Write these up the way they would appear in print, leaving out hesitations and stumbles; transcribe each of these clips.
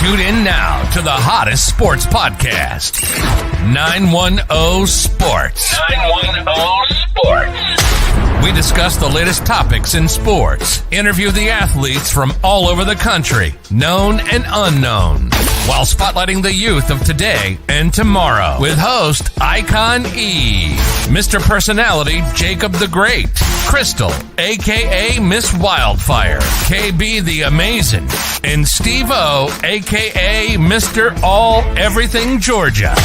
Tune in now to the hottest sports podcast, 910 Sports. 910 Sports. We discuss the latest topics in sports, interview the athletes from all over the country, known and unknown, while spotlighting the youth of today and tomorrow with host Icon E, Mr. Personality Jacob the Great, Crystal, a.k.a. Miss Wildfire, KB the Amazing, and Steve O, a.k.a. Mr. All Everything Georgia.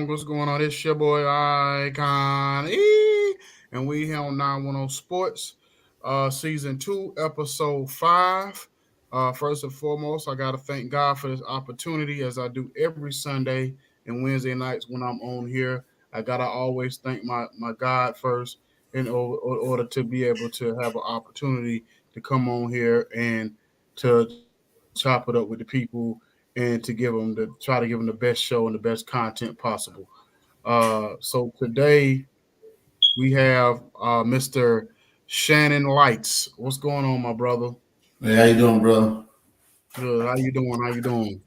What's going on? It's your boy Icon E, and we here on 910 Sports, Season 2, Episode 5. First and foremost, I got to thank God for this opportunity, as I do every Sunday and Wednesday nights when I'm on here. I got to always thank my God first in order to be able to have an opportunity to come on here and to chop it up with the people and to try to give them the best show and the best content possible. So today we have Mr. Shannon Lytes. What's going on, my brother? Hey, how you doing, brother? Good. How you doing?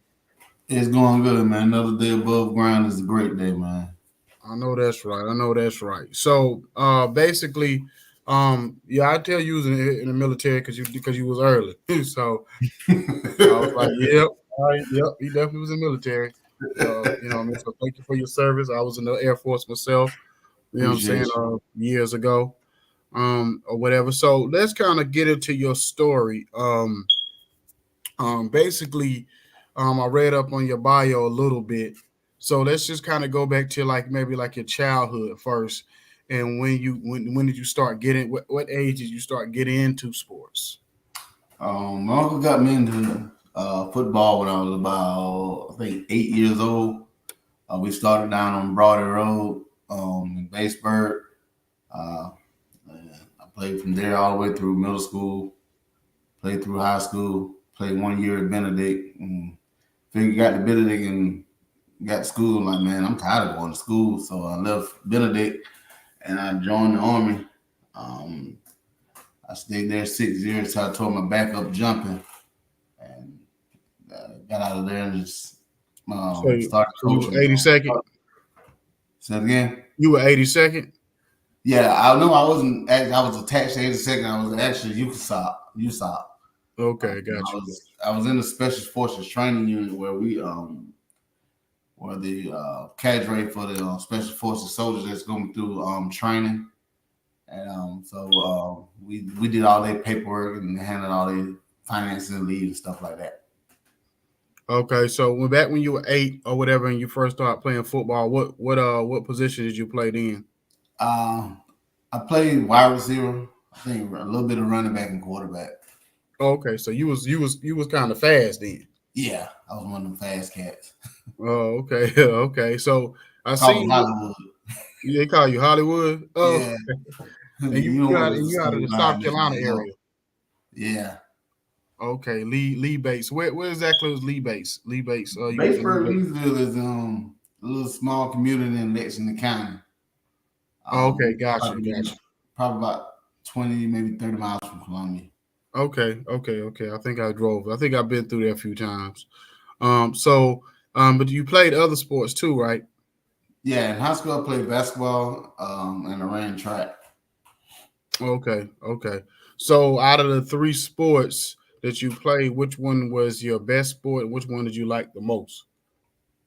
It's going good, man. Another day above ground is a great day, man. I know that's right. So basically, I tell you was in the military because you was early. So I was like, yep, all right, yep, he definitely was in the military. So thank you for your service. I was in the Air Force myself. You know what I'm saying? Years ago, or whatever. So let's kind of get into your story. Basically, I read up on your bio a little bit. So let's just kind of go back to maybe your childhood first, and when did you start getting? What age did you start getting into sports? My uncle got me into football when I was about, I think, 8 years old. We started down on Broadway Road in Batesburg. I played from there all the way through middle school, played through high school, played 1 year at Benedict, and figured got to Benedict and got to school. Like, man, I'm tired of going to school. So I left Benedict and I joined the Army. I stayed there 6 years till I tore my back up jumping, and got out of there and just started coaching. 82nd. Say it again. You were 82nd. Yeah, I know I wasn't. I was attached to 82nd. I was actually USOP. Okay, gotcha. I was in the Special Forces Training Unit where we were the cadre for the Special Forces soldiers that's going through training. And so we did all their paperwork and handled all their finances and leave and stuff like that. Okay, so back when you were 8 or whatever, and you first started playing football, what position did you play in? I played wide receiver. I think a little bit of running back and quarterback. Okay, so you was kind of fast then. Yeah, I was one of them fast cats. Oh, okay, okay. So I see Hollywood. They call you Hollywood. Oh, yeah. And you out of the South Carolina area. Yeah. Okay, Lee Bates. Where exactly is Lee Bates? Batesburg, Leesville is a little small community in Lexington County. Okay, gotcha. Probably about 20, maybe 30 miles from Columbia. Okay. I think I've been through there a few times. But you played other sports too, right? Yeah, in high school I played basketball and I ran track. Okay. So out of the 3 sports that you played, which one was your best sport? Which one did you like the most?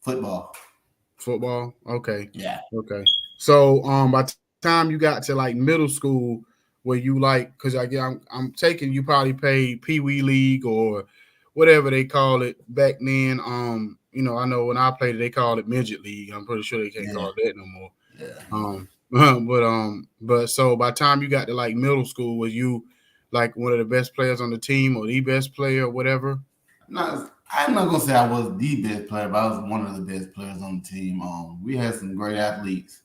Football. Okay. Yeah. Okay. So by the time you got to middle school, where you because I'm taking you probably played Pee Wee League or whatever they call it back then. I know when I played it, they called it Midget League. I'm pretty sure they can't call it that no more. Yeah. But so by the time you got to middle school, was you one of the best players on the team or the best player or whatever? No, I'm not gonna say I was the best player, but I was one of the best players on the team. We had some great athletes.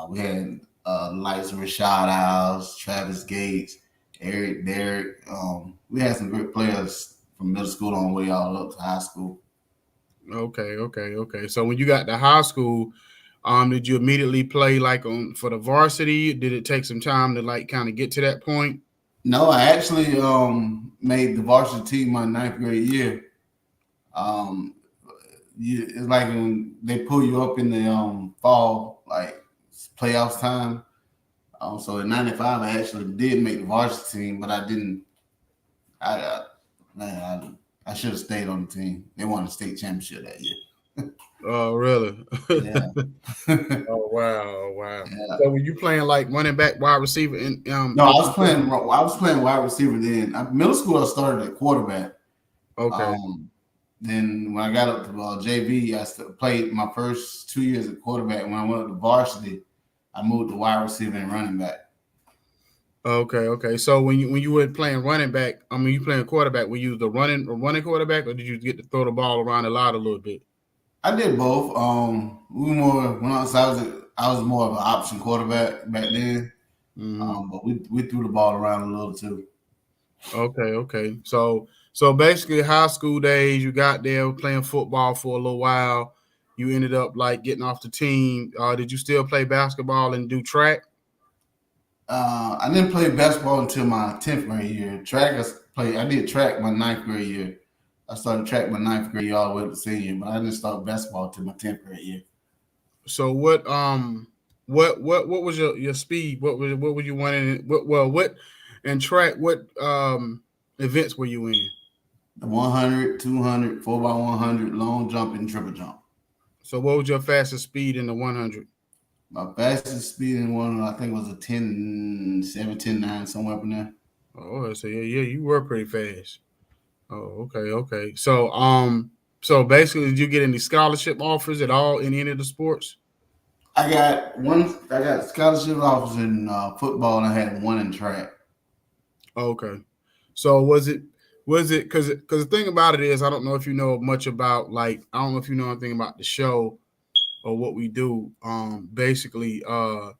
We had Lights, Rashad House, Travis Gates, Eric Derrick. We had some great players from middle school on the way all up to high school. Okay. So when you got to high school, did you immediately play like on for the varsity? Did it take some time to like kind of get to that point? No, I actually made the varsity team my ninth grade year. Um, it's like when they pull you up in the fall, like playoffs time. So in '95, I actually did make the varsity team, but I didn't. I man, I should have stayed on the team. They won the state championship that year. Oh, really? Yeah, Oh, wow. Oh, wow. yeah. So were you playing like running back, wide receiver, and No, I was playing. I was playing wide receiver then. Middle school, I started at quarterback. Okay. Then when I got up to JV, played my first 2 years at quarterback. When I went up to varsity, I moved to wide receiver and running back. Okay. So when you were playing running back, you playing quarterback, were you the running quarterback, or did you get to throw the ball around a lot a little bit? I did both. We were more when I was more of an option quarterback back then. Mm-hmm. But we threw the ball around a little too. Okay. So basically, high school days, you got there playing football for a little while. You ended up like getting off the team. Did you still play basketball and do track? I didn't play basketball until my 10th grade year. I did track my ninth grade year. I started track my ninth grade year all the way to senior, but I didn't start basketball until my 10th grade year. So what was your speed? What were you winning? What and track? What events were you in? The 100, 200, 4x100, long jump, and triple jump. So what was your fastest speed in the 100? My fastest speed in one, I think, was a 10.7, 10.9, somewhere up in there. Oh, so yeah, you were pretty fast. Oh, okay. So basically, did you get any scholarship offers at all in any of the sports? I got scholarship offers in football, and I had one in track. Okay. So was it because the thing about it is I don't know if you know much about like I don't know if you know anything about the show or what we do. Basically, I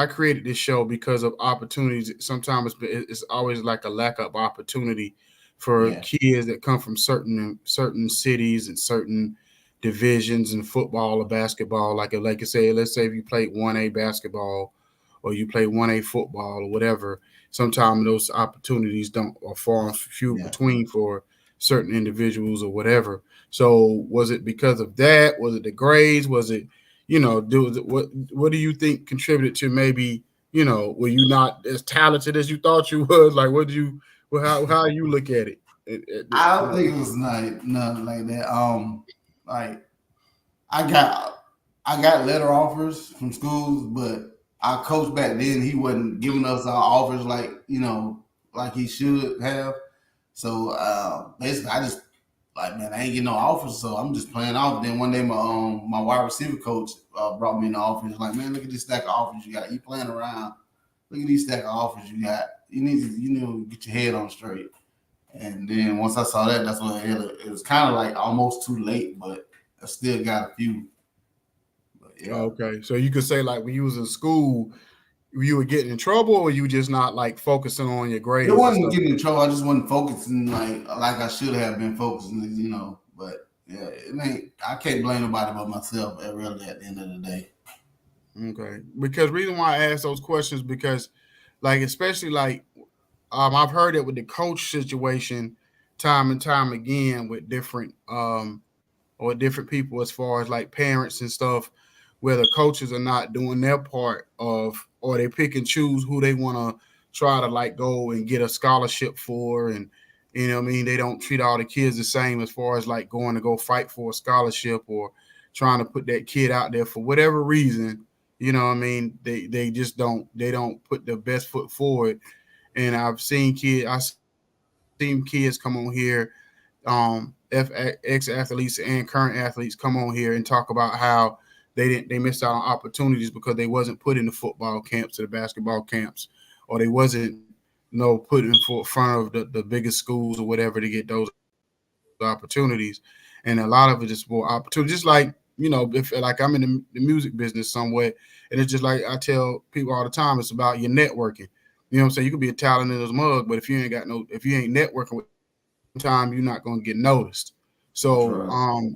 created this show because of opportunities. Sometimes it's always like a lack of opportunity for Yeah, kids that come from certain cities and certain divisions in football or basketball. Like I say, let's say if you played 1A basketball or you play 1A football or whatever, sometimes those opportunities don't are far and few yeah. between for certain individuals or whatever. So was it because of that? Was it the grades? Was it what do you think contributed to maybe were you not as talented as you thought you was? Like what do you how you look at it? I don't think it was nothing like that. Like I got I got letter offers from schools, but our coach back then he wasn't giving us our offers like he should have. So basically, I just like man, I ain't getting no offers, so I'm just playing off. Then one day, my wide receiver coach brought me in the office. Like, man, look at this stack of offers you got. You playing around? Look at these stack of offers you got. You need to get your head on straight. And then once I saw that, that's when it was kind of like almost too late, but I still got a few. But yeah. Okay, so you could say like when you was in school, you were getting in trouble, or you just not like focusing on your It grades and wasn't stuff. getting in trouble. I just wasn't focusing like I should have been focusing. But yeah, it ain't. I can't blame nobody but myself. Really, at the end of the day. Okay, because reason why I ask those questions because, like especially like I've heard it with the coach situation, time and time again with different or different people as far as like parents and stuff, where the coaches are not doing their part of, or they pick and choose who they want to try to like go and get a scholarship for. And, what I mean, they don't treat all the kids the same as far as like going to go fight for a scholarship or trying to put that kid out there for whatever reason. What I mean, they just don't put the best foot forward. And I've seen kids come on here ex athletes and current athletes come on here and talk about how they missed out on opportunities because they wasn't put in the football camps or the basketball camps, or they wasn't put in front of the biggest schools or whatever to get those opportunities. And a lot of it is more opportunity. Just like if like I'm in the music business somewhere, and it's just like I tell people all the time, it's about your networking. You know what I'm saying? You could be a talented as mug, but if you ain't networking with time, you're not gonna get noticed. That's So right.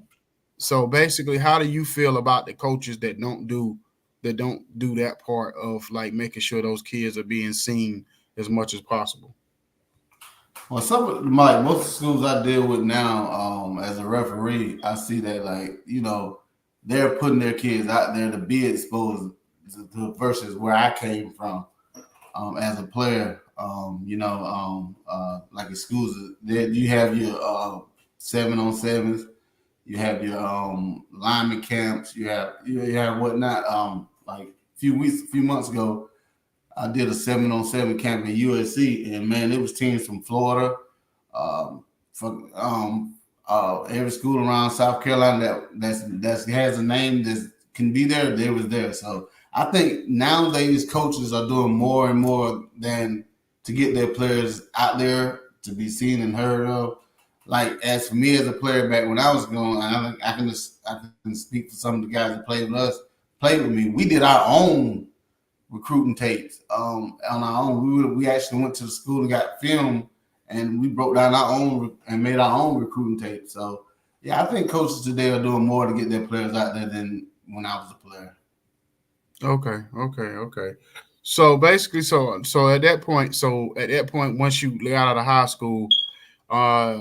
so basically, how do you feel about the coaches that don't do that part of like making sure those kids are being seen as much as possible? Well, like most of the schools I deal with now, as a referee, I see that they're putting their kids out there to be exposed versus where I came from as a player. Like in schools, there you have your 7-on-7s, you have your lineman camps, you have whatnot. Like few months ago, I did a 7-on-7 camp in USC, and man, it was teams from Florida, from every school around South Carolina that has a name that can be there. They was there. So I think nowadays coaches are doing more and more than to get their players out there to be seen and heard of. Like as for me as a player back when I was going, I can speak for some of the guys that played with me. We did our own recruiting tapes on our own. We actually went to the school and got film, and we broke down our own and made our own recruiting tapes. So yeah, I think coaches today are doing more to get their players out there than when I was a player. Okay. So basically, so at that point, once you got out of high school, uh,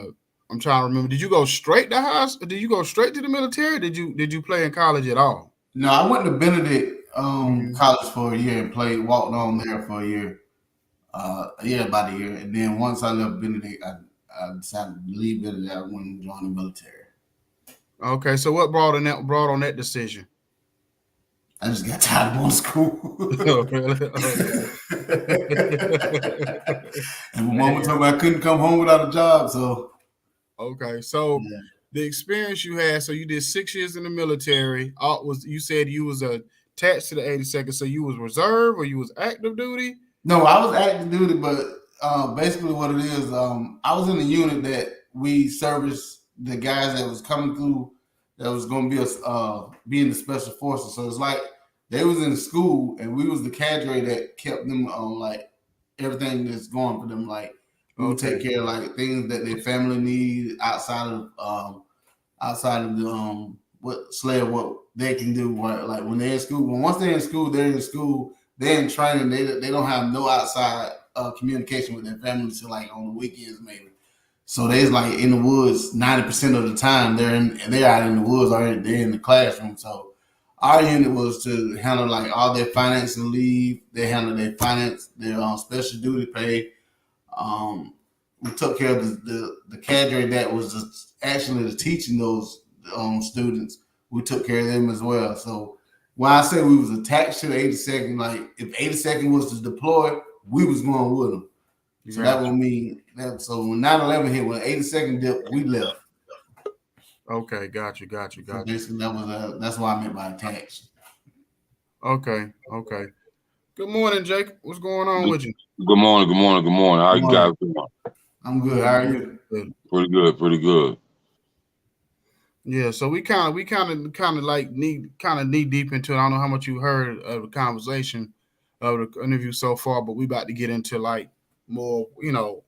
I'm trying to remember. Did you go straight to high? Did you go straight to the military? Did you play in college at all? No, I went to Benedict Mm-hmm. College for a year and walked on there for a year. About a year. And then once I left Benedict, I decided to leave Benedict. I went and joined the military. Okay, so what brought on that decision? I just got tired of going to school. Okay. And my mama told me I couldn't come home without a job. So Okay, so yeah. the experience you had, so you did 6 years in the military. You said you was attached to the 82nd, so you was reserve or you was active duty? No, I was active duty, but basically what it is, I was in the unit that we serviced the guys that was coming through that was going to be in the special forces. So it's like they was in school and we was the cadre that kept them on like everything that's going for them. Like we would take Okay, care of like things that their family need outside of the what they can do. Like when they're in school, once they're in school, they're in school. They're in training. They don't have no outside communication with their family until like on the weekends maybe. So they's like in the woods 90% of the time. They're out in the woods or they're in the classroom. So our unit was to handle like all their finance and leave. They handle their finance, their special duty pay. Um, we took care of the cadre that was actually the teaching those students. We took care of them as well. So when I say we was attached to the 82nd, like if 82nd was to deploy, we was going with them. So that would mean that. So when 9/11 hit, when 82nd dipped, we left. okay, got you. So basically, that's what I meant by attached. Okay. Good morning, Jake. What's going on Good, with you? good morning, good morning, good morning. How Good you morning. guys doing? I'm good. How Good, are good, you? good. Pretty good. Yeah, so we kind of like knee deep into it. I don't know how much you heard of the conversation of the interview so far, but we about to get into like more,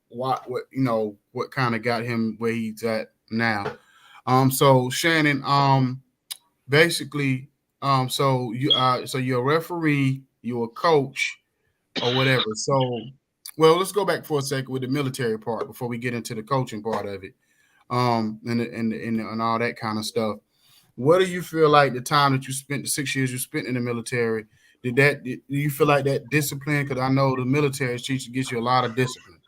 what kind of got him where he's at now. So Shannon, basically, so you're a referee, you're a coach or whatever. So, well, let's go back for a second with the military part before we get into the coaching part of it. And all that kind of stuff. What do you feel like the time that you spent, the 6 years you spent in the military, do you feel like that discipline? Because I know the military teacher gets you a lot of discipline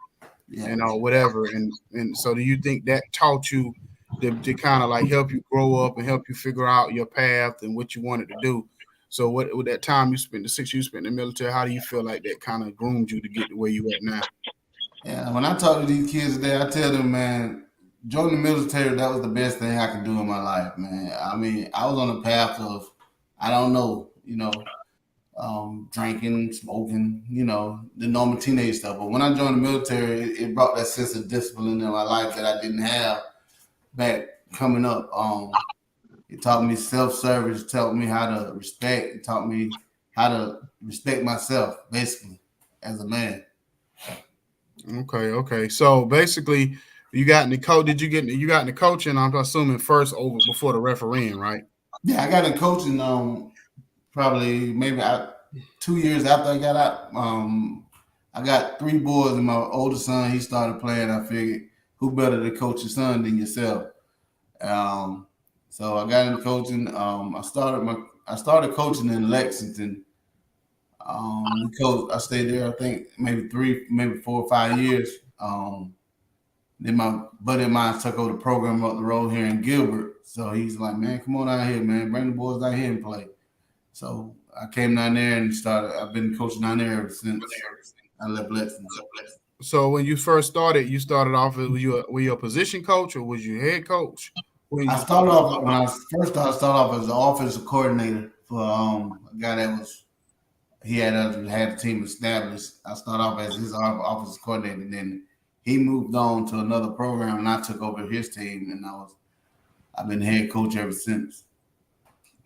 Yeah. and whatever. And so do you think that taught you to kind of like help you grow up and help you figure out your path and what you wanted to do? So what with that time you spent, the 6 years you spent in the military, how do you feel like that kind of groomed you to get to where you at now? Yeah. When I talk to these kids today, I tell them, man, joining the military, that was the best thing I could do in my life, man. I mean, I was on a path of, I don't know, drinking, smoking, the normal teenage stuff. But when I joined the military, it brought that sense of discipline in my life that I didn't have back coming up. It taught me self-service. It taught me how to respect. It taught me how to respect myself, basically, as a man. Okay. So basically, you got in the coach. You got in the coaching? I'm assuming first before the refereeing, right? Yeah, I got in coaching. Probably maybe 2 years after I got out. I got 3 boys, and my oldest son he started playing. I figured, who better to coach your son than yourself? So I got into coaching. I started coaching in Lexington. I stayed there, I think maybe 4 or 5 years. Then my buddy of mine took over the program up the road here in Gilbert. So he's like, man, come on out here, man. Bring the boys out here and play. So I came down there and started. I've been coaching down there ever since I left Lexington. So when you first started, you started off as were you a position coach or was you head coach? I started off when I first started. I started off as an offensive coordinator for a guy that was he had the team established. I started off as his offensive coordinator. Then he moved on to another program, and I took over his team, and I've been head coach ever since.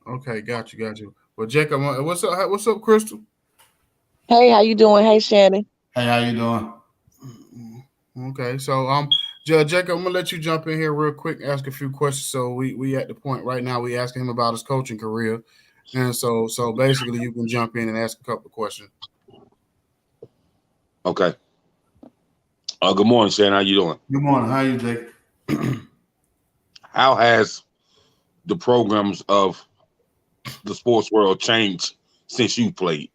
Okay, got you. Well, Jacob, what's up? What's up, Crystal? Hey, how you doing? Hey, Shannon. Hey, how you doing? Okay, so Jacob, I'm gonna let you jump in here real quick, ask a few questions. So we at the point right now we asking him about his coaching career, and so basically you can jump in and ask a couple of questions. Okay. Good morning, Shannon. How you doing? Good morning. How you, Jake? How has the programs of the sports world changed since you played?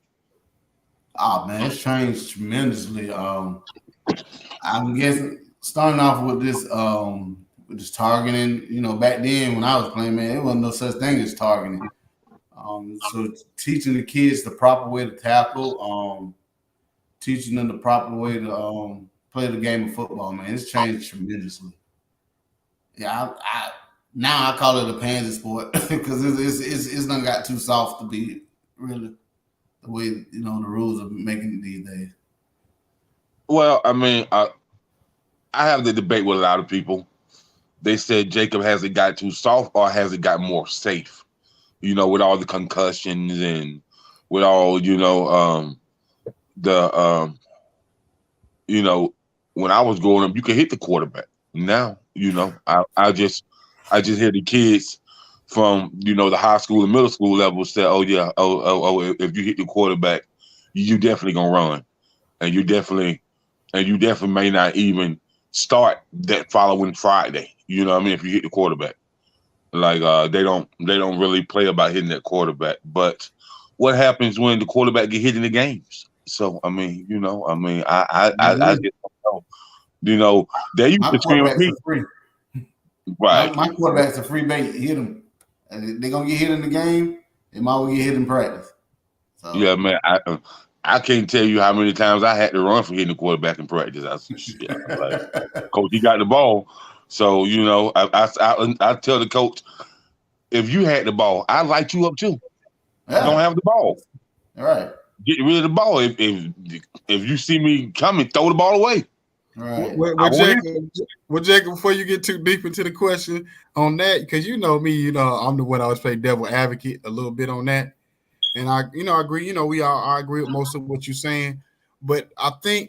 Oh man, it's changed tremendously. I'm guessing starting off with this targeting. You know, back then when I was playing, man, there wasn't no such thing as targeting. So teaching the kids the proper way to tackle, teaching them the proper way to play the game of football, man, it's changed tremendously. Yeah, now I call it a pansy sport because it's not got too soft to be really the way the rules are making it these days. Well, I mean, I have the debate with a lot of people. They said Jacob has it got too soft or has it got more safe? You know, with all the concussions and with all when I was growing up, you could hit the quarterback. Now, I just hear the kids from the high school and middle school level say, "Oh yeah, if you hit the quarterback, you definitely gonna run, and you definitely may not even start that following Friday." You know what I mean? If you hit the quarterback, like they don't really play about hitting that quarterback. But what happens when the quarterback get hit in the games? So I mean, I just don't know. They used to scream at me. Free. Right. My quarterback's a free bait. Hit them. They're gonna get hit in the game. They might well get hit in practice. So. Yeah, man. I can't tell you how many times I had to run for hitting the quarterback in practice. Coach, he got the ball. So I tell the coach, if you had the ball, I'd light you up too. Yeah. Don't have the ball. All right. Get rid of the ball. If you see me coming, throw the ball away. Right. Well, Jacob, before you get too deep into the question on that, because you know me, I'm the one I always play devil advocate a little bit on that. And I agree. I agree with most of what you're saying, but I think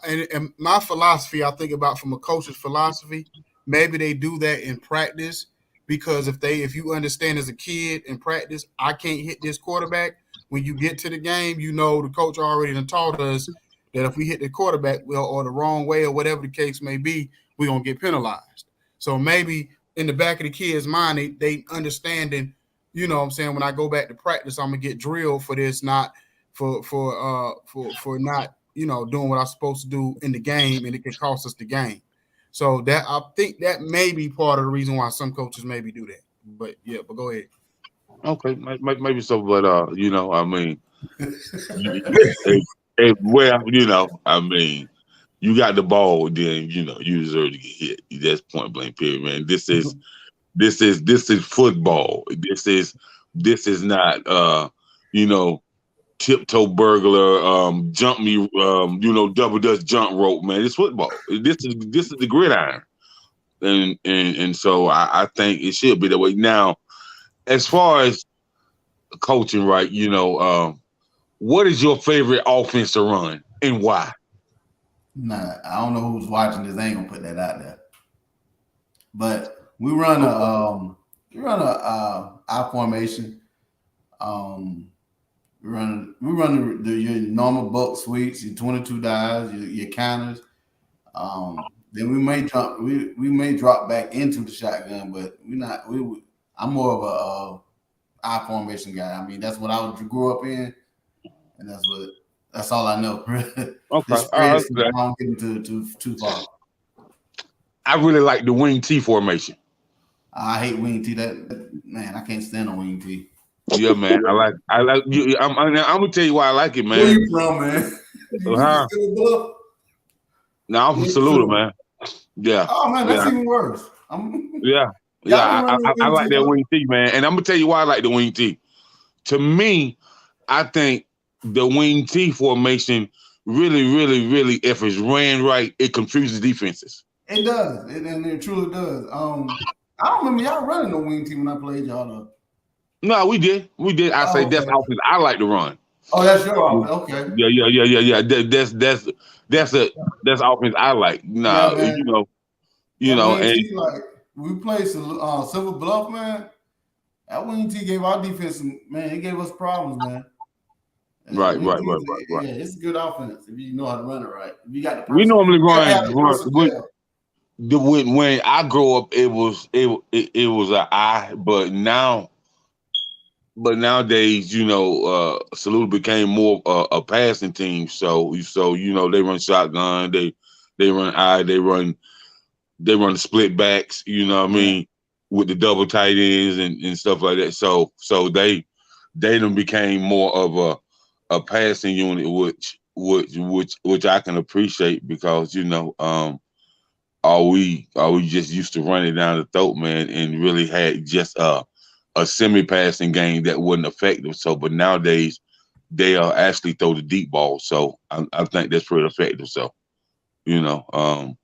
and my philosophy, I think about from a coach's philosophy, maybe they do that in practice because if you understand as a kid in practice, I can't hit this quarterback. When you get to the game, the coach already done taught us that if we hit the quarterback or the wrong way or whatever the case may be, we're gonna get penalized. So maybe in the back of the kid's mind, they understanding. You know what I'm saying? When I go back to practice, I'm gonna get drilled for this, not for not, doing what I'm supposed to do in the game, and it can cost us the game. So that I think that may be part of the reason why some coaches maybe do that. But go ahead. Okay, maybe so, but I mean, I mean, you got the ball, then you deserve to get hit. That's point blank period, man. This is football. This is not tiptoe burglar, jump me, double dutch jump rope, man. It's football. This is the gridiron, and so I think it should be that way. Now, as far as coaching, right? What is your favorite offense to run and why? Nah, I don't know who's watching this. I ain't gonna put that out there. But we run a I formation. Um, we run your normal buck sweeps, your 22 dives, your counters. Then we may drop back into the shotgun, but we're not. I'm more of a I formation guy. I mean, that's what grew up in, and that's all I know. Okay, This spread stuff, I don't get into too far. I really like the wing T formation. I hate wing T. That man, I can't stand on wing T. Yeah, man. I like you. I'm gonna tell you why I like it, Where man. you from, man? You Uh-huh. still Bluff? Now I'm from Saluda, man. Yeah. Oh man, that's Yeah. even worse. Yeah. Y'all been Yeah. running I wing like T, that huh? wing T, man. And I'm gonna tell you why I like the wing T. To me, I think the wing T formation really, if it's ran right, it confuses defenses. It does, and it truly does. I don't remember y'all running the wing T when I played y'all though. No, we did. I say Oh, that's okay. offense I like to run. Oh, that's your offense. Okay. Yeah. That's offense I like. Yeah, Nah, man. That wing and T, like we played Silver Bluff, man. That wing T gave our defense, man. It gave us problems, man. right. Yeah, it's a good offense if you know how to run it right. If you got the We person, normally you have to run have the personnel. when I grow up. It was an I, but nowadays, Salute became more a passing team. So they run shotgun, they run I, they run the split backs. You know what I Yeah. mean, with the double tight ends and stuff like that. So they done became more of a passing unit, which I can appreciate because are we just used to running down the throat, man, and really had just a semi-passing game that wasn't effective. So, but nowadays they actually throw the deep ball. So I think that's pretty effective. So, you know, um,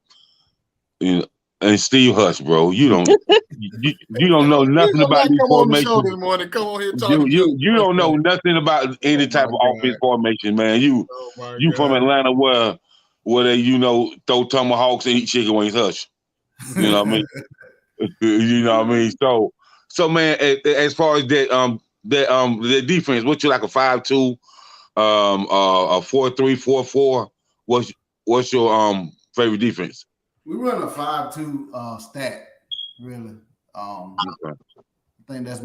you know, and Steve Hush, bro, you don't know He's nothing gonna about not these come on the show formations. this morning. Come on here, talk You to you Justin you like don't know that. nothing about any Oh type my of offense god. formation, man. You Oh my you from god. Atlanta where they throw tomahawks and eat chicken wings. Hush, you know what I mean. You know what I mean? So man, as far as the defense, what you like, a 5-2, a 4-3, 4-4? What's your favorite defense? We run a 5-2 stack, really. Okay. I think that's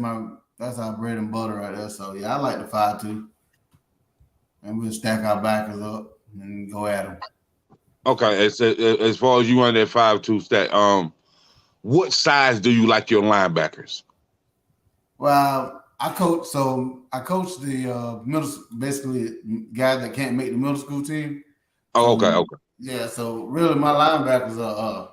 our bread and butter right there. So yeah, I like the 5-2, and we'll stack our backers up and go at them. Okay, as far as you run that 5-2 stat, what size do you like your linebackers? Well, I coach the basically guys that can't make the middle school team. Oh, So okay. yeah, so really my linebackers are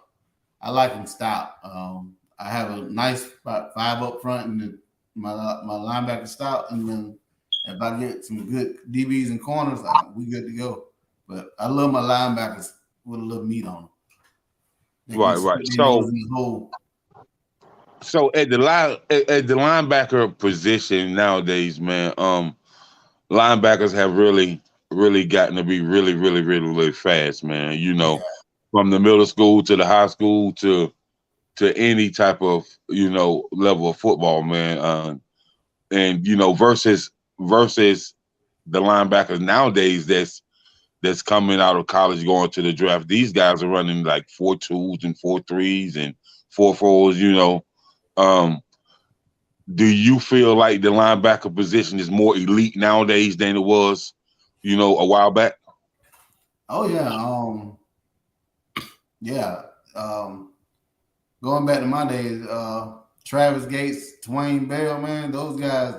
I like them stout. I have a nice 5 up front, and my linebacker stout, and then if I get some good DBs and corners, we good to go. But I love my linebackers with a little meat on them. They can Right. stick their nose in the hole. So at the linebacker position nowadays, man, linebackers have really gotten to be really fast, man. Yeah. From the middle school to the high school to any type of level of football, man. And versus the linebackers nowadays that's coming out of college going to the draft. These guys are running like 4.2s and 4.3s and 4.4s. Um, do you feel like the linebacker position is more elite nowadays than it was, a while back? Oh yeah. Yeah. Going back to my days, Travis Gates, Twain Bell, man, those guys,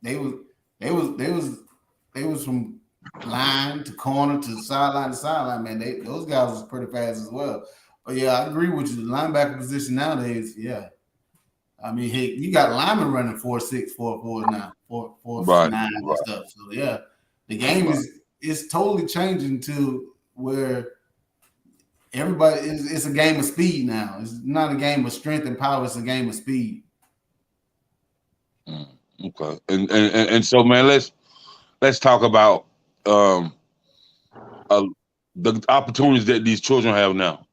they was from line to corner to sideline, man. Those guys was pretty fast as well. But yeah, I agree with you. The linebacker position nowadays, yeah. I mean, hey, you got linemen running 4.6, 4.4 now, 4.9 and stuff. So yeah, the game is totally changing to where everybody it's a game of speed now. It's not a game of strength and power, it's a game of speed. Okay, and so, man, let's talk about um uh, the opportunities that these children have now.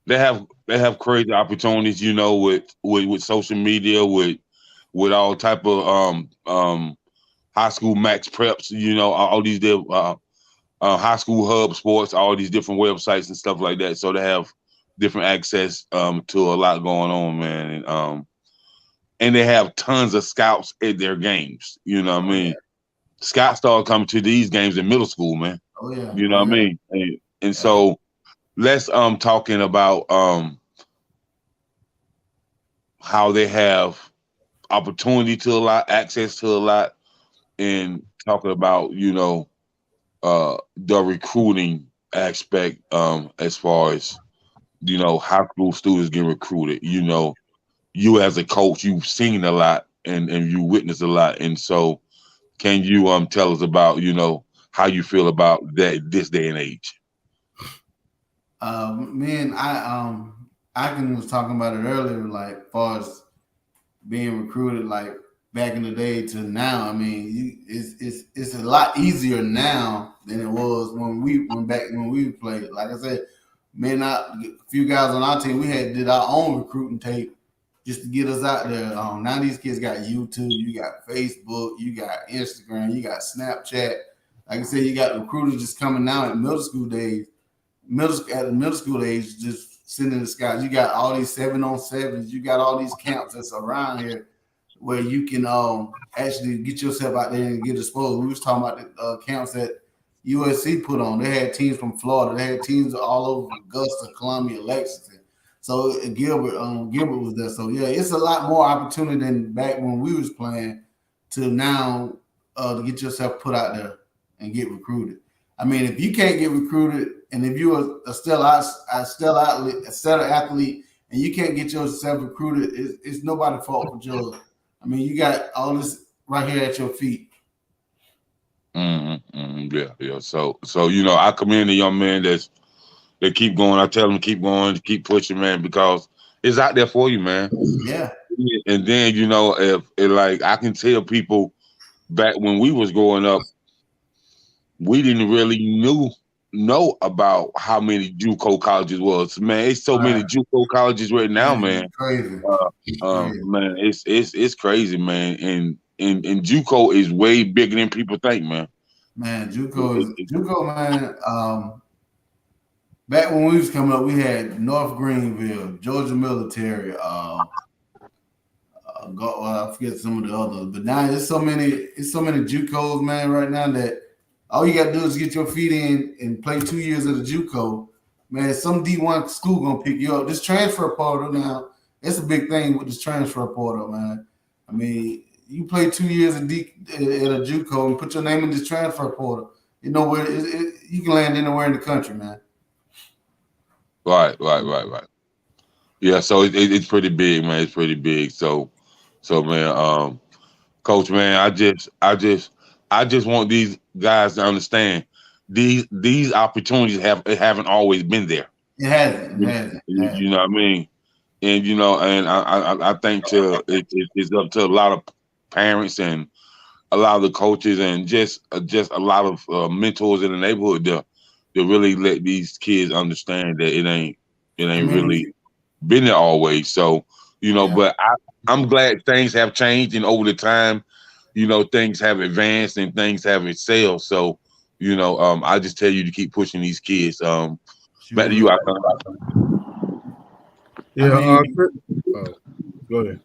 They have crazy opportunities, with social media, with all type of high school max preps, all these high school hub sports, all these different websites and stuff like that. So they have different access to a lot going on, man, and they have tons of scouts at their games. You know what I Oh yeah. mean? Scouts started coming to these games in middle school, man. Oh yeah. You know Oh what I yeah. mean? And Yeah. so let's talking about how they have opportunity to a lot, access to a lot, and talking about the recruiting aspect as far as high school students get recruited. You as a coach, you've seen a lot and you witnessed a lot, and so can you tell us about how you feel about that this day and age? Me and I can was talking about it earlier, like far as being recruited, like back in the day to now. I mean, it's a lot easier now than it was when we played. Like I said, a few guys on our team, we had did our own recruiting tape just to get us out there. Now these kids got YouTube, you got Facebook, you got Instagram, you got Snapchat. Like I said, you got recruiters just coming now at middle school days, at the middle school age, just sending the scouts. You got all these 7-on-7s, you got all these camps that's around here where you can actually get yourself out there and get exposed. We was talking about the camps that USC put on. They had teams from Florida. They had teams all over Augusta, Columbia, Lexington. So Gilbert was there. So yeah, it's a lot more opportunity than back when we was playing to now to get yourself put out there and get recruited. I mean, if you can't get recruited, and if you're a stellar athlete, and you can't get yourself recruited, it's nobody's fault but yours. I mean, you got all this right here at your feet. Yeah. So I commend the young man they keep going. I tell them keep going, keep pushing, man, because it's out there for you, man. Yeah. And then if it, like I can tell people back when we was growing up, we didn't really know about how many JUCO colleges was. Man, it's so many JUCO colleges right now, man. Crazy. Man, it's crazy, man. And JUCO is way bigger than people think, man. Man, JUCO, man. Back when we was coming up, we had North Greenville, Georgia Military. I forget some of the others, but now it's so many JUCOs, man. Right now that all you got to do is get your feet in and play 2 years at a JUCO. Man, some D1 school gonna pick you up. This transfer portal now, it's a big thing with this transfer portal, man. I mean, you play 2 years at a JUCO and put your name in this transfer portal. You know where you can land anywhere in the country, man. Right. Yeah, so it's pretty big, man. It's pretty big. So man, coach, man, I just want these guys to understand these opportunities haven't always been there. It hasn't. You know what I mean? And and I think it's up to a lot of parents and a lot of the coaches and just a lot of mentors in the neighborhood to really let these kids understand that it ain't really been there always. So but I'm glad things have changed and over the time, things have advanced and things have excelled. So I just tell you to keep pushing these kids. Back to you, Yeah. Go ahead.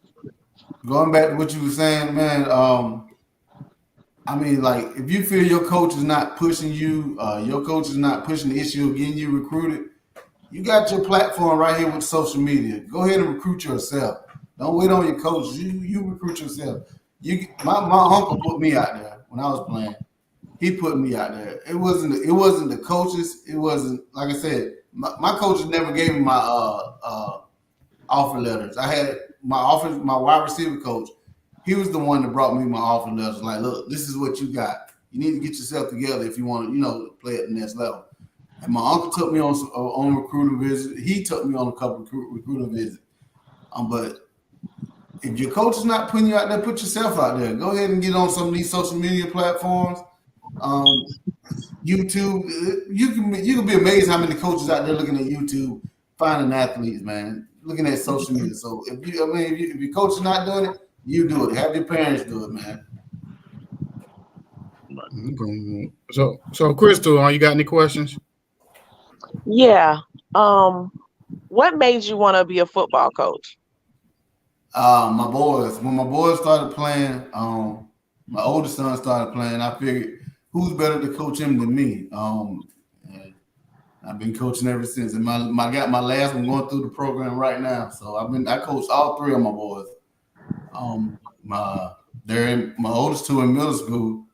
Going back to what you were saying, man. I mean, like, if you feel your coach is not pushing you, your coach is not pushing the issue of getting you recruited, you got your platform right here with social media. Go ahead and recruit yourself. Don't wait on your coach. You recruit yourself. My uncle put me out there when I was playing. He put me out there. It wasn't the coaches. It wasn't, like I said, my coaches never gave me my offer letters. I had my wide receiver coach. He was the one that brought me my offer letters. Like, look, this is what you got. You need to get yourself together if you want to, play at the next level. And my uncle took me on recruiting visits. He took me on a couple of recruiting visits. But if your coach is not putting you out there, put yourself out there. Go ahead and get on some of these social media platforms. YouTube, you can be amazed how many coaches out there looking at YouTube, finding athletes, man, looking at social media. So if your coach is not doing it, you do it. Have your parents do it, man. Okay. So Crystal, you got any questions? Yeah. What made you want to be a football coach? My boys, when my boys started playing, my oldest son started playing. I figured who's better to coach him than me. And I've been coaching ever since. And my last one going through the program right now. So I coached all three of my boys. My oldest two in middle school.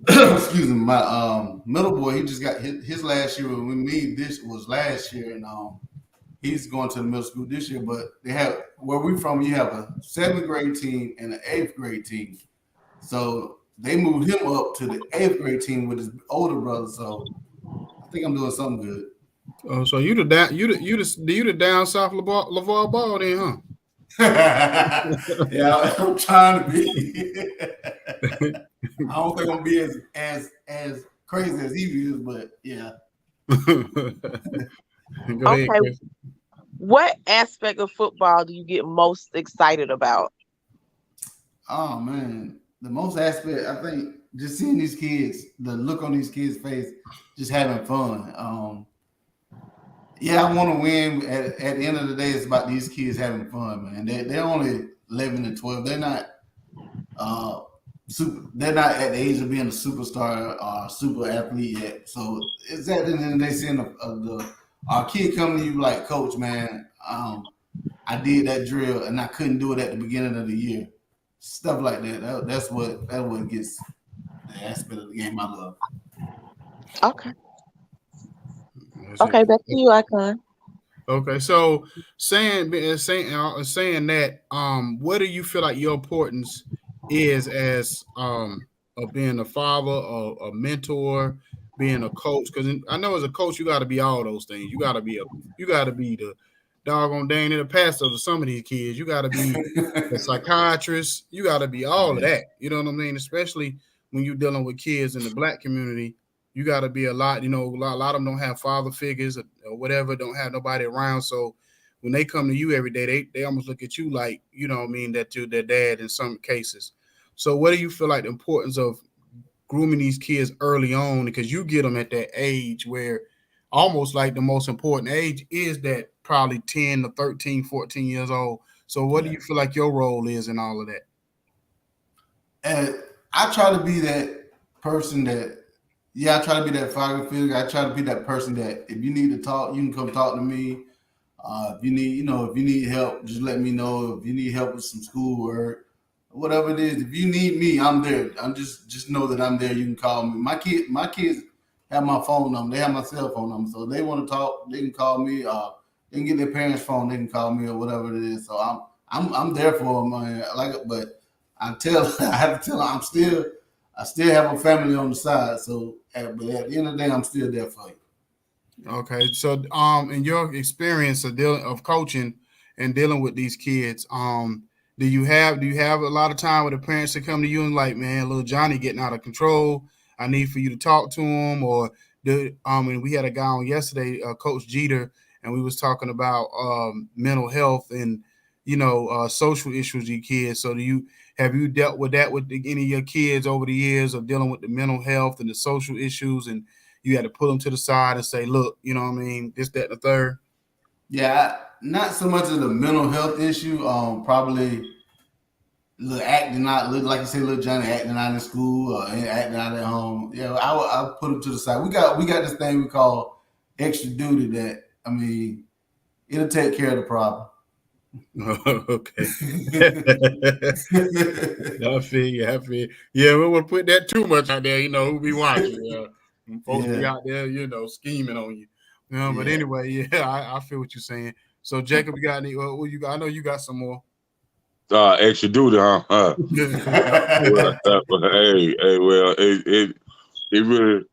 Excuse me, my middle boy, he just got his last year with me. This was last year, and he's going to the middle school this year. But they have where we from. You have a 7th grade team and an 8th grade team. So they moved him up to the 8th grade team with his older brother. So I think I'm doing something good. Oh, so you the down south LeVar Ball then, huh? Yeah, I'm trying to be. I don't think I'm gonna be as crazy as he is, but yeah. Go ahead, Okay. Chris. What aspect of football do you get most excited about? Oh man, the most aspect I think just seeing these kids, the look on these kids' face, just having fun. Yeah, I want to win. At the end of the day, it's about these kids having fun, man. They're only 11 and 12. They're not They're not at the age of being a superstar or super athlete yet. So it's at the end of the day, seeing our kid come to you like, Coach, man, I did that drill and I couldn't do it at the beginning of the year. Stuff like that. That's what gets the aspect of the game I love. Okay. Okay, back to you, Icon. Okay, so saying that, what do you feel like your importance is as of being a father, a mentor, being a coach? Because I know as a coach, you got to be all those things. You got to be the doggone dang near the pastor to some of these kids. You got to be the psychiatrist. You got to be all of that. You know what I mean? Especially when you're dealing with kids in the Black community. You got to be a lot, a lot of them don't have father figures or whatever, don't have nobody around. So when they come to you every day, they almost look at you like, that you're their dad in some cases. So what do you feel like the importance of grooming these kids early on? Because you get them at that age where almost like the most important age is that probably 10 to 13, 14 years old. So what do you feel like your role is in all of that? And I try to be that person I try to be that father figure. I try to be that person that if you need to talk, you can come talk to me. If you need help, just let me know. If you need help with some schoolwork, whatever it is, if you need me, I'm there. I'm just know that I'm there. You can call me. My kids have my phone number. They have my cell phone number. So if they want to talk, they can call me. They can get their parents' phone. They can call me or whatever it is. So I'm there for them. But I have to tell them I still have a family on the side. So, but at the end of the day, I'm still there for you. Okay, so in your experience of coaching and dealing with these kids, do you have a lot of time with the parents that come to you and like, man, little Johnny getting out of control? I need for you to talk to him, or and we had a guy on yesterday, Coach Jeter, and we was talking about mental health and social issues with your kids. So have you dealt with that with any of your kids over the years of dealing with the mental health and the social issues, and you had to pull them to the side and say, look, you know what I mean, this, that, and the third? Yeah, not so much of the mental health issue. Probably acting out, like you say, little Johnny acting out in school or acting out at home. Yeah, I put him to the side. We got this thing we call extra duty that, it'll take care of the problem. Okay. I feel. Yeah, we won't put that too much out there, who be watching. Folks be out there, scheming on you. But anyway, I feel what you're saying. So Jacob, you got any what you got? I know you got some more. Extra duty, huh? Well, it really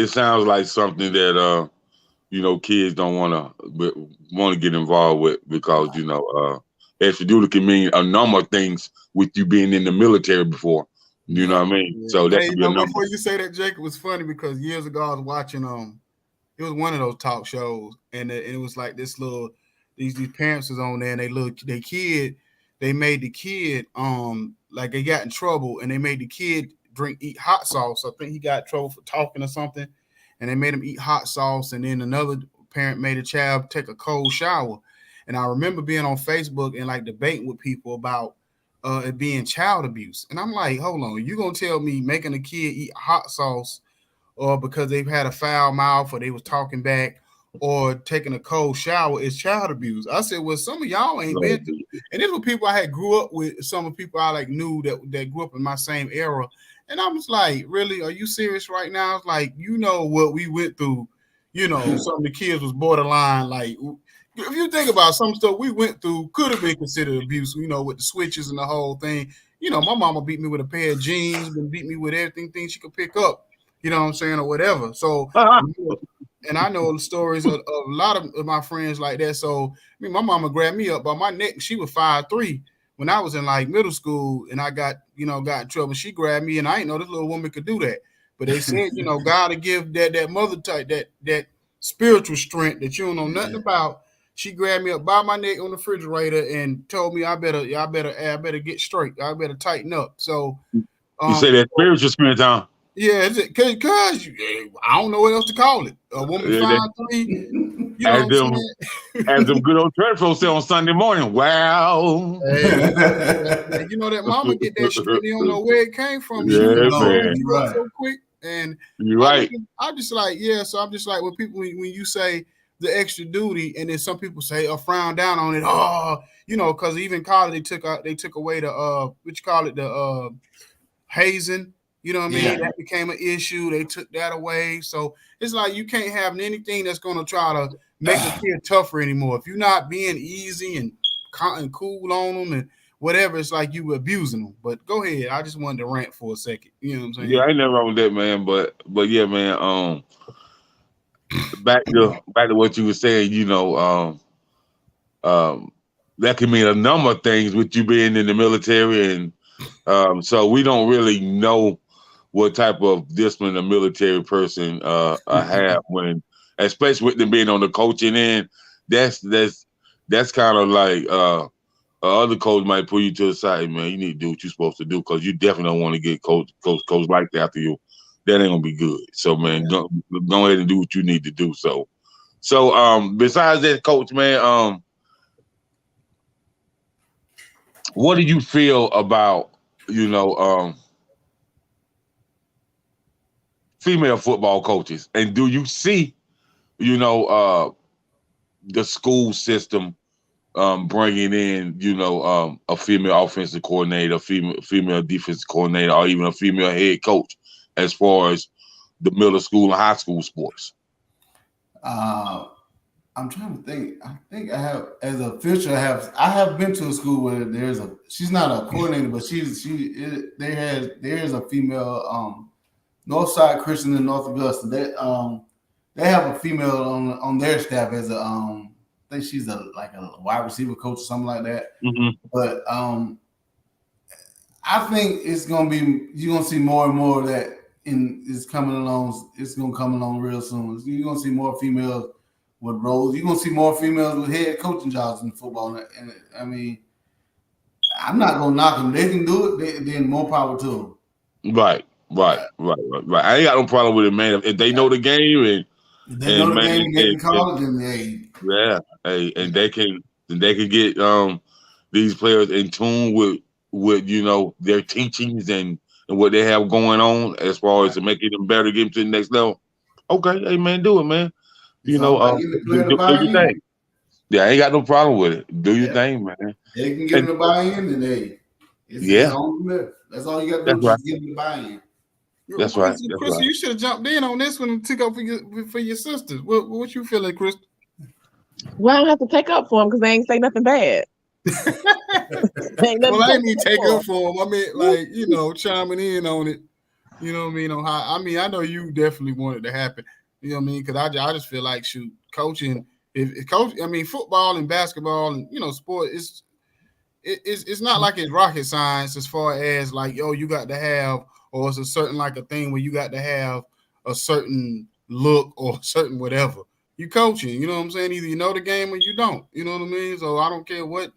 sounds like something that kids don't want to get involved with because extra duty can mean a number of things with you being in the military before. You know what I mean? Yeah. So that Hey, could be a number. before you say that, Jake, it was funny because years ago I was watching it was one of those talk shows, and it was like this little these parents was on there, and they made the kid like they got in trouble, and they made the kid eat hot sauce. I think he got in trouble for talking or something, and they made him eat hot sauce, and then another parent made a child take a cold shower. And I remember being on Facebook and like debating with people about it being child abuse. And I'm like, hold on, you gonna tell me making a kid eat hot sauce or because they've had a foul mouth or they was talking back or taking a cold shower is child abuse? I said, well, some of y'all ain't been through. And these were people I had grew up with, some of the people I like knew that grew up in my same era. And I was like, really, are you serious right now? It's like, you know what we went through, some of the kids was borderline. Like, if you think about some stuff we went through could have been considered abuse, with the switches and the whole thing. My mama beat me with a pair of jeans, and beat me with everything she could pick up, you know what I'm saying, or whatever. So, and I know the stories of a lot of my friends like that. So, my mama grabbed me up by my neck. She was 5'3" when I was in like middle school, and I got in trouble. She grabbed me, and I didn't know this little woman could do that. But they said, God to give that mother type, that spiritual strength that you don't know nothing about. She grabbed me up by my neck on the refrigerator and told me I better get straight. I better tighten up. So you say that spiritual strength, huh? Yeah, because I don't know what else to call it. A woman 5'3", you know what I'm saying? As them good old church folks say on Sunday morning, wow. Hey, that mama get that strength. You don't know where it came from. Yeah, man. You up so quick. And you're right. I'm just like, so I'm just like when people when you say the extra duty, and then some people say or frown down on it, because even college they took away the what you call it, the hazing. You know what I mean? That became an issue. They took that away. So it's like you can't have anything that's going to try to make a kid tougher anymore. If you're not being easy and cool on them and whatever, it's like you abusing them. But go ahead. I just wanted to rant for a second. You know what I'm saying? Yeah, I ain't never wrong with that, man. But yeah, man. Back to what you were saying. That can mean a number of things with you being in the military, and so we don't really know what type of discipline a military person have when, especially with them being on the coaching end. That's kind of like other coach might pull you to the side, man. You need to do what you're supposed to do because you definitely don't want to get coach like that after you. That ain't gonna be good. So, man, go ahead and do what you need to do. So besides that, coach, man, what do you feel about female football coaches, and do you see, the school system bringing in, a female offensive coordinator, female defensive coordinator, or even a female head coach as far as the middle school and high school sports? I'm trying to think. I think I have, as a official, I have been to a school where she's not a coordinator, but there is a female Northside Christian in North Augusta. They have a female on their staff as I think she's a wide receiver coach or something like that. Mm-hmm. But I think you're gonna see more and more of that it's coming along. It's gonna come along real soon. You're gonna see more females with roles. You're gonna see more females with head coaching jobs in football. And I mean, I'm not gonna knock them. They can do it. Then more power to them. Right. I ain't got no problem with it, man. If they know the game and they know the game, they can call it. And they can get these players in tune with their teachings and what they have going on as far as to making them better, get them to the next level. Okay, hey man, do it, man. Do your thing. Yeah, I ain't got no problem with it. Do your thing, man. They can get them to buy in, and it's on. That's all you got to do. Just get them to buy in. That's right. Chris, you should have jumped in on this one and took up for your sisters. What you feeling, Chris? Well, I don't have to take up for them because they ain't say nothing bad. Well, I didn't take up for them. I mean, chiming in on it. You know what I mean? On how, I mean, I know you definitely want it to happen. You know what I mean? Because I just feel like coaching. If coach, I mean, football and basketball and sport, it's not like it's rocket science as far as like, yo, you got to have, or it's a certain like a thing where you got to have a certain look or certain whatever. You coaching, you know what I'm saying? Either you know the game or you don't. You know what I mean? So I don't care what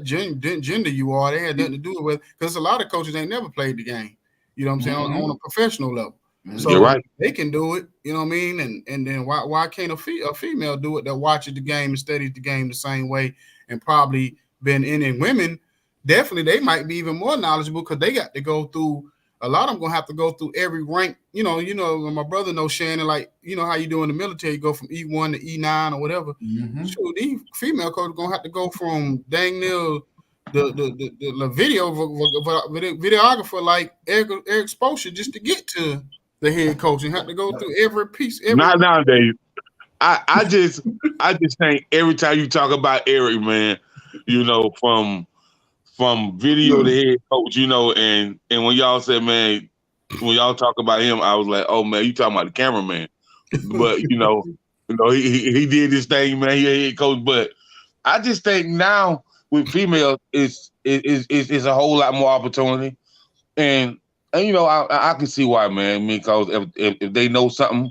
gender you are. They had nothing to do with, because a lot of coaches ain't never played the game. You know what I'm saying? On a professional level. So You're right. they can do it, you know what I mean? And then why can't a female do it that watches the game and studies the game the same way and probably been in it? Women, definitely they might be even more knowledgeable because they got to go through, a lot of them gonna have to go through every rank. You know, my brother knows Shannon, like, you know how you do in the military, you go from E1 to E9 or whatever. Shoot, these female coaches gonna have to go from dang near the videographer like Eric Spoelstra just to get to the head coach and have to go through every piece. Not nowadays. I just think every time you talk about Eric, man, you know, from video to head coach, you know, and when y'all said, man, when y'all talk about him, I was like, oh man, you talking about the cameraman. But you know, he did this thing, man. He a head coach, but I just think now with females, it's a whole lot more opportunity, and you know, I can see why, man. I mean, because if they know something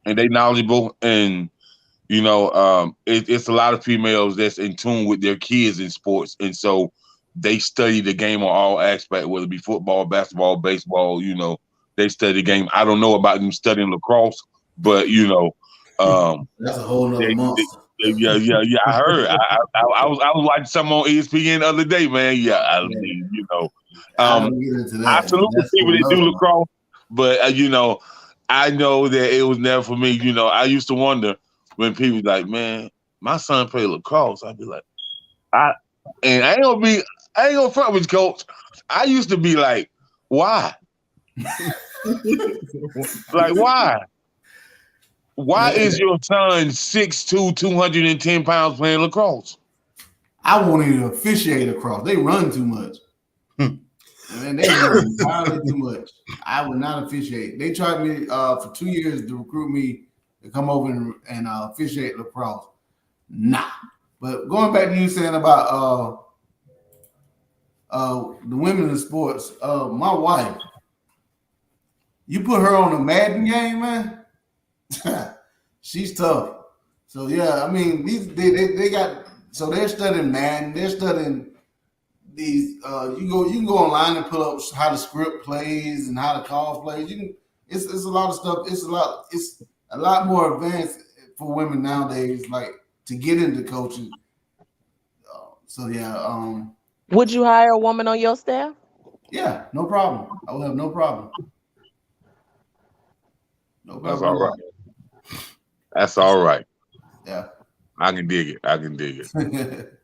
and they knowledgeable, and you know, it's a lot of females that's in tune with their kids in sports, and so they study the game on all aspects, whether it be football, basketball, baseball. You know, they study the game. I don't know about them studying lacrosse, but you know, that's a whole nother month. Yeah. I heard. I was watching something on ESPN the other day, man. Yeah, I mean, you know, I salute the people that do lacrosse, but you know, I know that it was never for me. You know, I used to wonder when people like, man, my son played lacrosse. I'd be like, I ain't gonna front with you, coach. I used to be like, why? Like, why? Why is your son 6'2", 210 pounds playing lacrosse? I won't even officiate lacrosse. They run too much. Man, they run entirely too much. I would not officiate. They tried me for 2 years to recruit me to come over and officiate lacrosse. Nah. But going back to you saying about the women in sports, my wife, you put her on a Madden game, man. She's tough. So yeah, I mean, they got, so they're studying Madden. They're studying these. You can go online and pull up how the script plays and how the call plays. It's a lot of stuff. It's a lot more advanced for women nowadays, like to get into coaching. So yeah. Would you hire a woman on your staff? Yeah, no problem. I will have no problem. No problem. That's all right. That's all right. Yeah. I can dig it.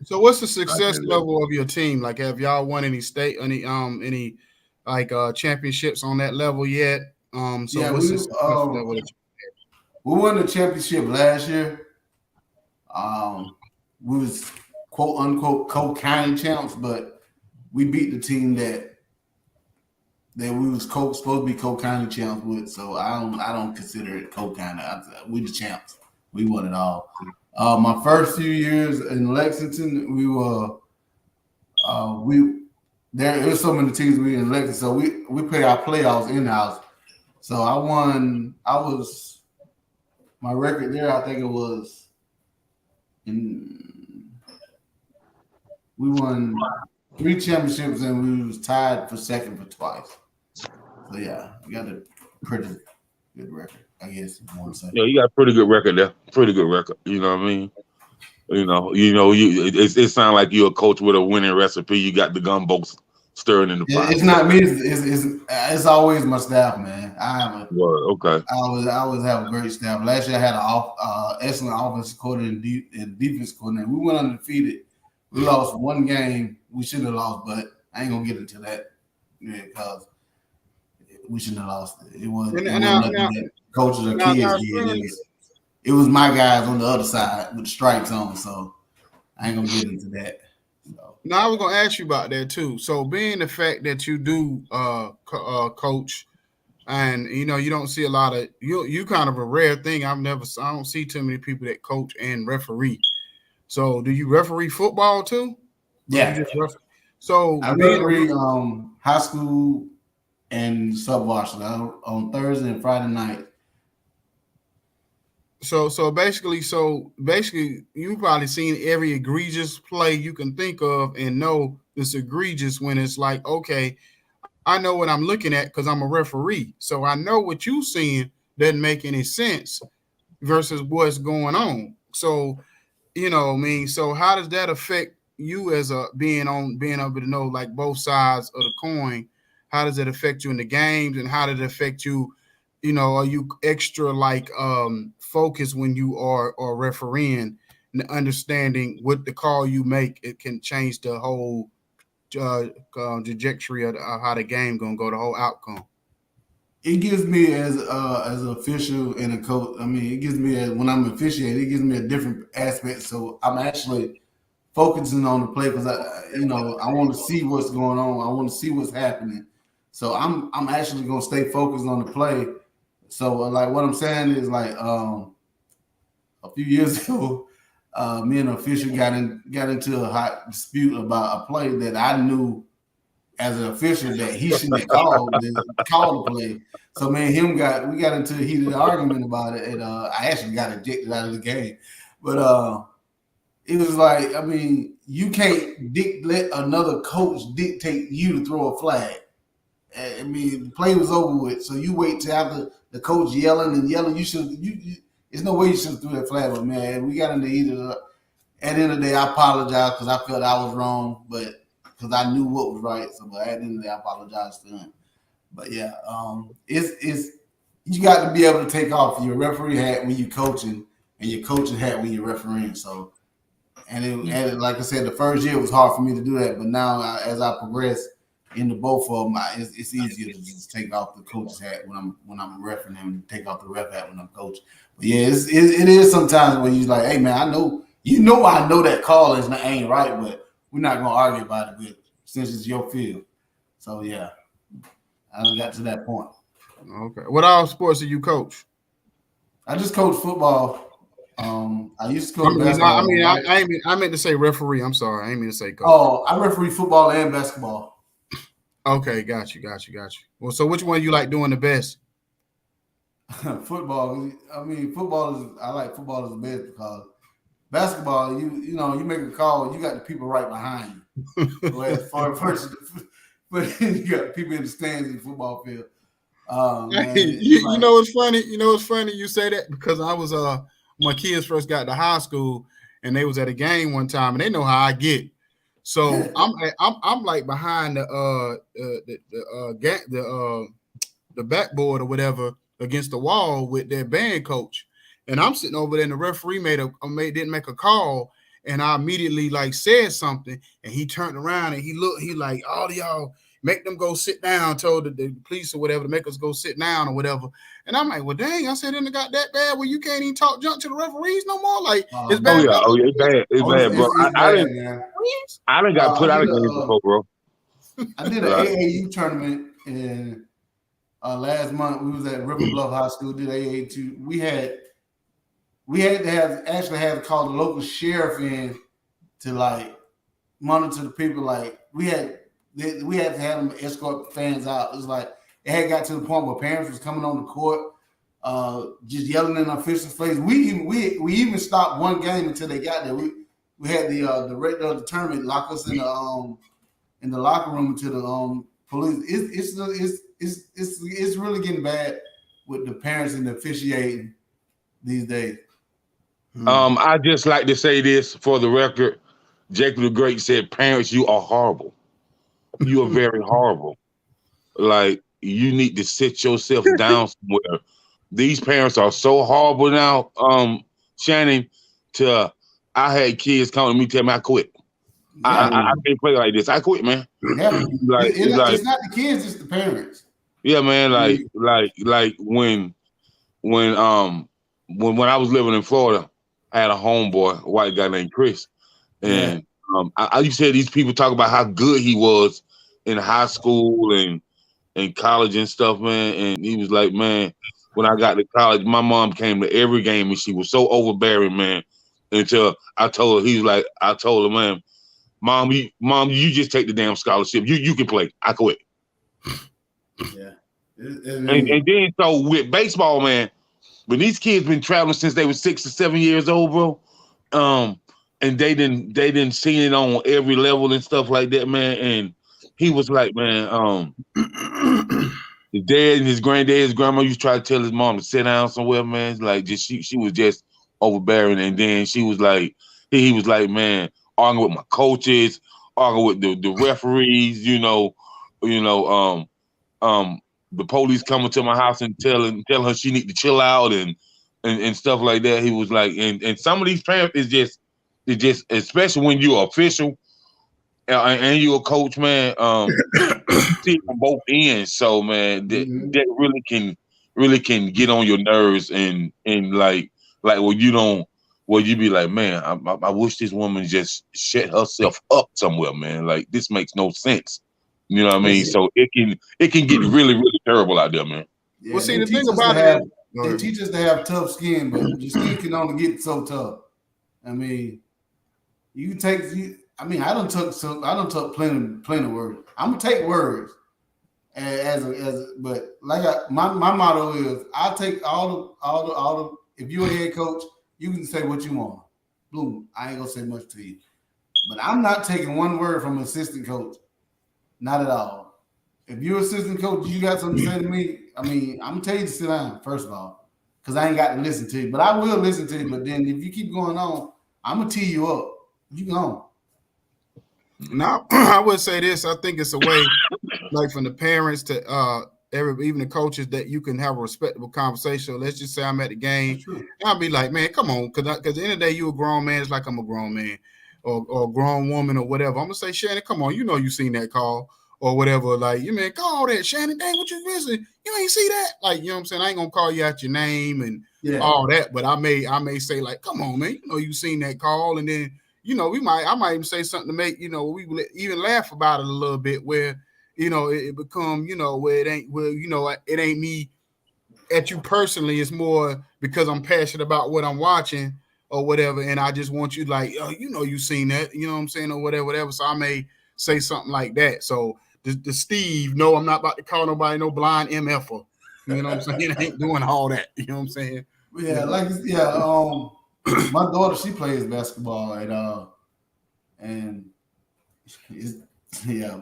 So what's the success level of your team? Like, have y'all won any like championships on that level yet? So yeah, what's the success level? We won the championship last year. We was quote unquote co-county champs, but we beat the team that we was supposed to be co-county champs with. So I don't consider it co-county. We the champs. We won it all. My first few years in Lexington, there was so many teams we in Lexington, so we played our playoffs in-house. So my record there, I think it was we won 3 championships and we was tied for second for twice. So yeah, we got a pretty good record, I guess you want to say. Yeah, you got a pretty good record there. Pretty good record. You know what I mean? It sounds like you're a coach with a winning recipe. You got the gumbo stirring in the pot. It's not me. It's always my staff, man. I always have a great staff. Last year I had an excellent offensive coordinator and defense coordinator. We went undefeated. We lost one game. We shouldn't have lost, but I ain't gonna get into that because we shouldn't have lost it. It wasn't nothing that coaches or kids did. It was my guys on the other side with the stripes on, so I ain't gonna get into that. So. Now I was gonna ask you about that too. So being the fact that you do coach, and you don't see a lot of you kind of a rare thing. I don't see too many people that coach and referee. So do you referee football too? You Yeah, just so I being referee high school and sub varsity on Thursday and Friday night. so basically you probably seen every egregious play you can think of and know it's egregious when it's like, okay, I know what I'm looking at because I'm a referee. So I know what you seeing doesn't make any sense versus what's going on. So, I mean, so how does that affect you as a being able to know like both sides of the coin? How does it affect you in the games, and how does it affect you? Are you extra like focused when you are refereeing, and understanding what the call you make, it can change the whole uh, trajectory of how the game gonna go, the whole outcome. It gives me as an official and a coach. I mean, it gives me when I'm officiating, it gives me a different aspect. So I'm actually focusing on the play because I want to see what's going on. I want to see what's happening. So I'm actually gonna stay focused on the play. So like what I'm saying is like a few years ago, me and an official got into a hot dispute about a play that I knew as an official that he shouldn't have called the play. So me and him we got into a heated argument about it, and I actually got ejected out of the game. But it was like, I mean, you can't let another coach dictate you to throw a flag. I mean, the play was over with, so you wait till after the coach yelling and yelling. There's no way you should have threw that flag. But man, we got into heated up. At the end of the day, I apologize because I felt I was wrong, but because I knew what was right. So, but at the end of the day, I apologize to him. But yeah, it's you got to be able to take off your referee hat when you're coaching and your coaching hat when you're refereeing. So, and like I said, the first year it was hard for me to do that, but now as I progress into both of them, it's easier to just take off the coach's hat when I'm refereeing and take off the ref hat when I'm coaching. But yeah, it is sometimes when you're like, hey man, I know that call ain't right, but we're not gonna argue about it. But since it's your field, so yeah, I done got to that point. Okay. What all sports do you coach? I just coach football. I used to coach basketball. I meant to say referee. I'm sorry. I ain't mean to say coach. Oh, I referee football and basketball. Okay, got you. Well, so which one you like doing the best? Football. I mean, I like football as the best because basketball, you make a call, you got the people right behind you. Whereas but you got people in the stands in the football field. Man, you know what's funny? You say that because I was my kids first got to high school and they was at a game one time and they know how I get. So I'm like behind the backboard or whatever against the wall with their band coach, and I'm sitting over there and the referee didn't make a call, and I immediately like said something, and he turned around and he like, all of y'all make them go sit down, told the police or whatever to make us go sit down or whatever. And I'm like, well, dang, I said, it got that bad where you can't even talk junk to the referees no more. Like, it's bad. It's bad. It's bad, bro. I didn't got put out of games before, bro. I did an AAU tournament in last month. We was at River Bluff High School, did AAU. We had to have called the local sheriff in to like monitor the people. Like we had to have them escort fans out. It was like it had got to the point where parents was coming on the court, just yelling in the officials' face. We even stopped one game until they got there. We had the director of the tournament lock us in the locker room until the police. It's really getting bad with the parents and the officiating these days. I just like to say this for the record. Jacob the Great said, "Parents, you are horrible. You are very horrible. Like you need to sit yourself down somewhere. These parents are so horrible now, Shannon. I had kids coming to me tell me I quit. Yeah. I can't play like this. I quit, man. Yeah, it's not the kids, it's the parents. Yeah, man. Like when I was living in Florida, I had a homeboy, a white guy named Chris, and I used to hear these people talk about how good he was in high school and college and stuff, man. And he was like, man, when I got to college, my mom came to every game and she was so overbearing, man. Until I told her, I told her, man, Mom, you just take the damn scholarship. You can play. I quit. Yeah. And then so with baseball, man, when these kids been traveling since they were 6 or 7 years old, bro, and they didn't see it on every level and stuff like that, man. And he was like, man, his dad and his granddad, his grandma used to try to tell his mom to sit down somewhere, man. Like just she was just overbearing, and then she was like, he was like, man, arguing with my coaches, arguing with the referees, the police coming to my house and telling her she need to chill out and stuff like that. He was like, and some of these parents is just especially when you're official and you're a coach, man. See it from both ends, so man, that really can get on your nerves and like where you be like, man, I wish this woman just shut herself up somewhere, man. Like this makes no sense. You know what I mean? So it can get really, really terrible out there, man. Yeah, well, see, the thing about it, they teach us to have tough skin, but your skin can only get so tough. I mean, I don't took plenty of words. I'm gonna take words but like my motto is I'll take all the if you're a head coach, you can say what you want. Boom, I ain't gonna say much to you. But I'm not taking one word from an assistant coach. Not at all. If you're an assistant coach, you got something to say to me. I mean, I'm gonna tell you to sit down, first of all, because I ain't got to listen to you. But I will listen to you. But then if you keep going on, I'm gonna tee you up. You go. Now, I would say this. I think it's a way, like from the parents to even the coaches, that you can have a respectable conversation. Let's just say I'm at the game. I'll be like, man, come on, because at the end of the day, you a grown man. It's like I'm a grown man. Or a grown woman or whatever. I'm gonna say, Shannon, come on, you seen that call or whatever. Like, you man, call that, Shannon. Dang, what you missing? You ain't see that? Like, you know what I'm saying? I ain't gonna call you out your name and all that, but I may say, like, come on, man, you seen that call, and then I might even say something to make we even laugh about it a little bit, where it become where it ain't me at you personally. It's more because I'm passionate about what I'm watching or whatever, and I just want you like, you seen that, you know what I'm saying, or whatever. So I may say something like that. So the Steve, no, I'm not about to call nobody no blind MFer. You know what I'm saying? I ain't doing all that. You know what I'm saying? Yeah, my daughter, she plays basketball and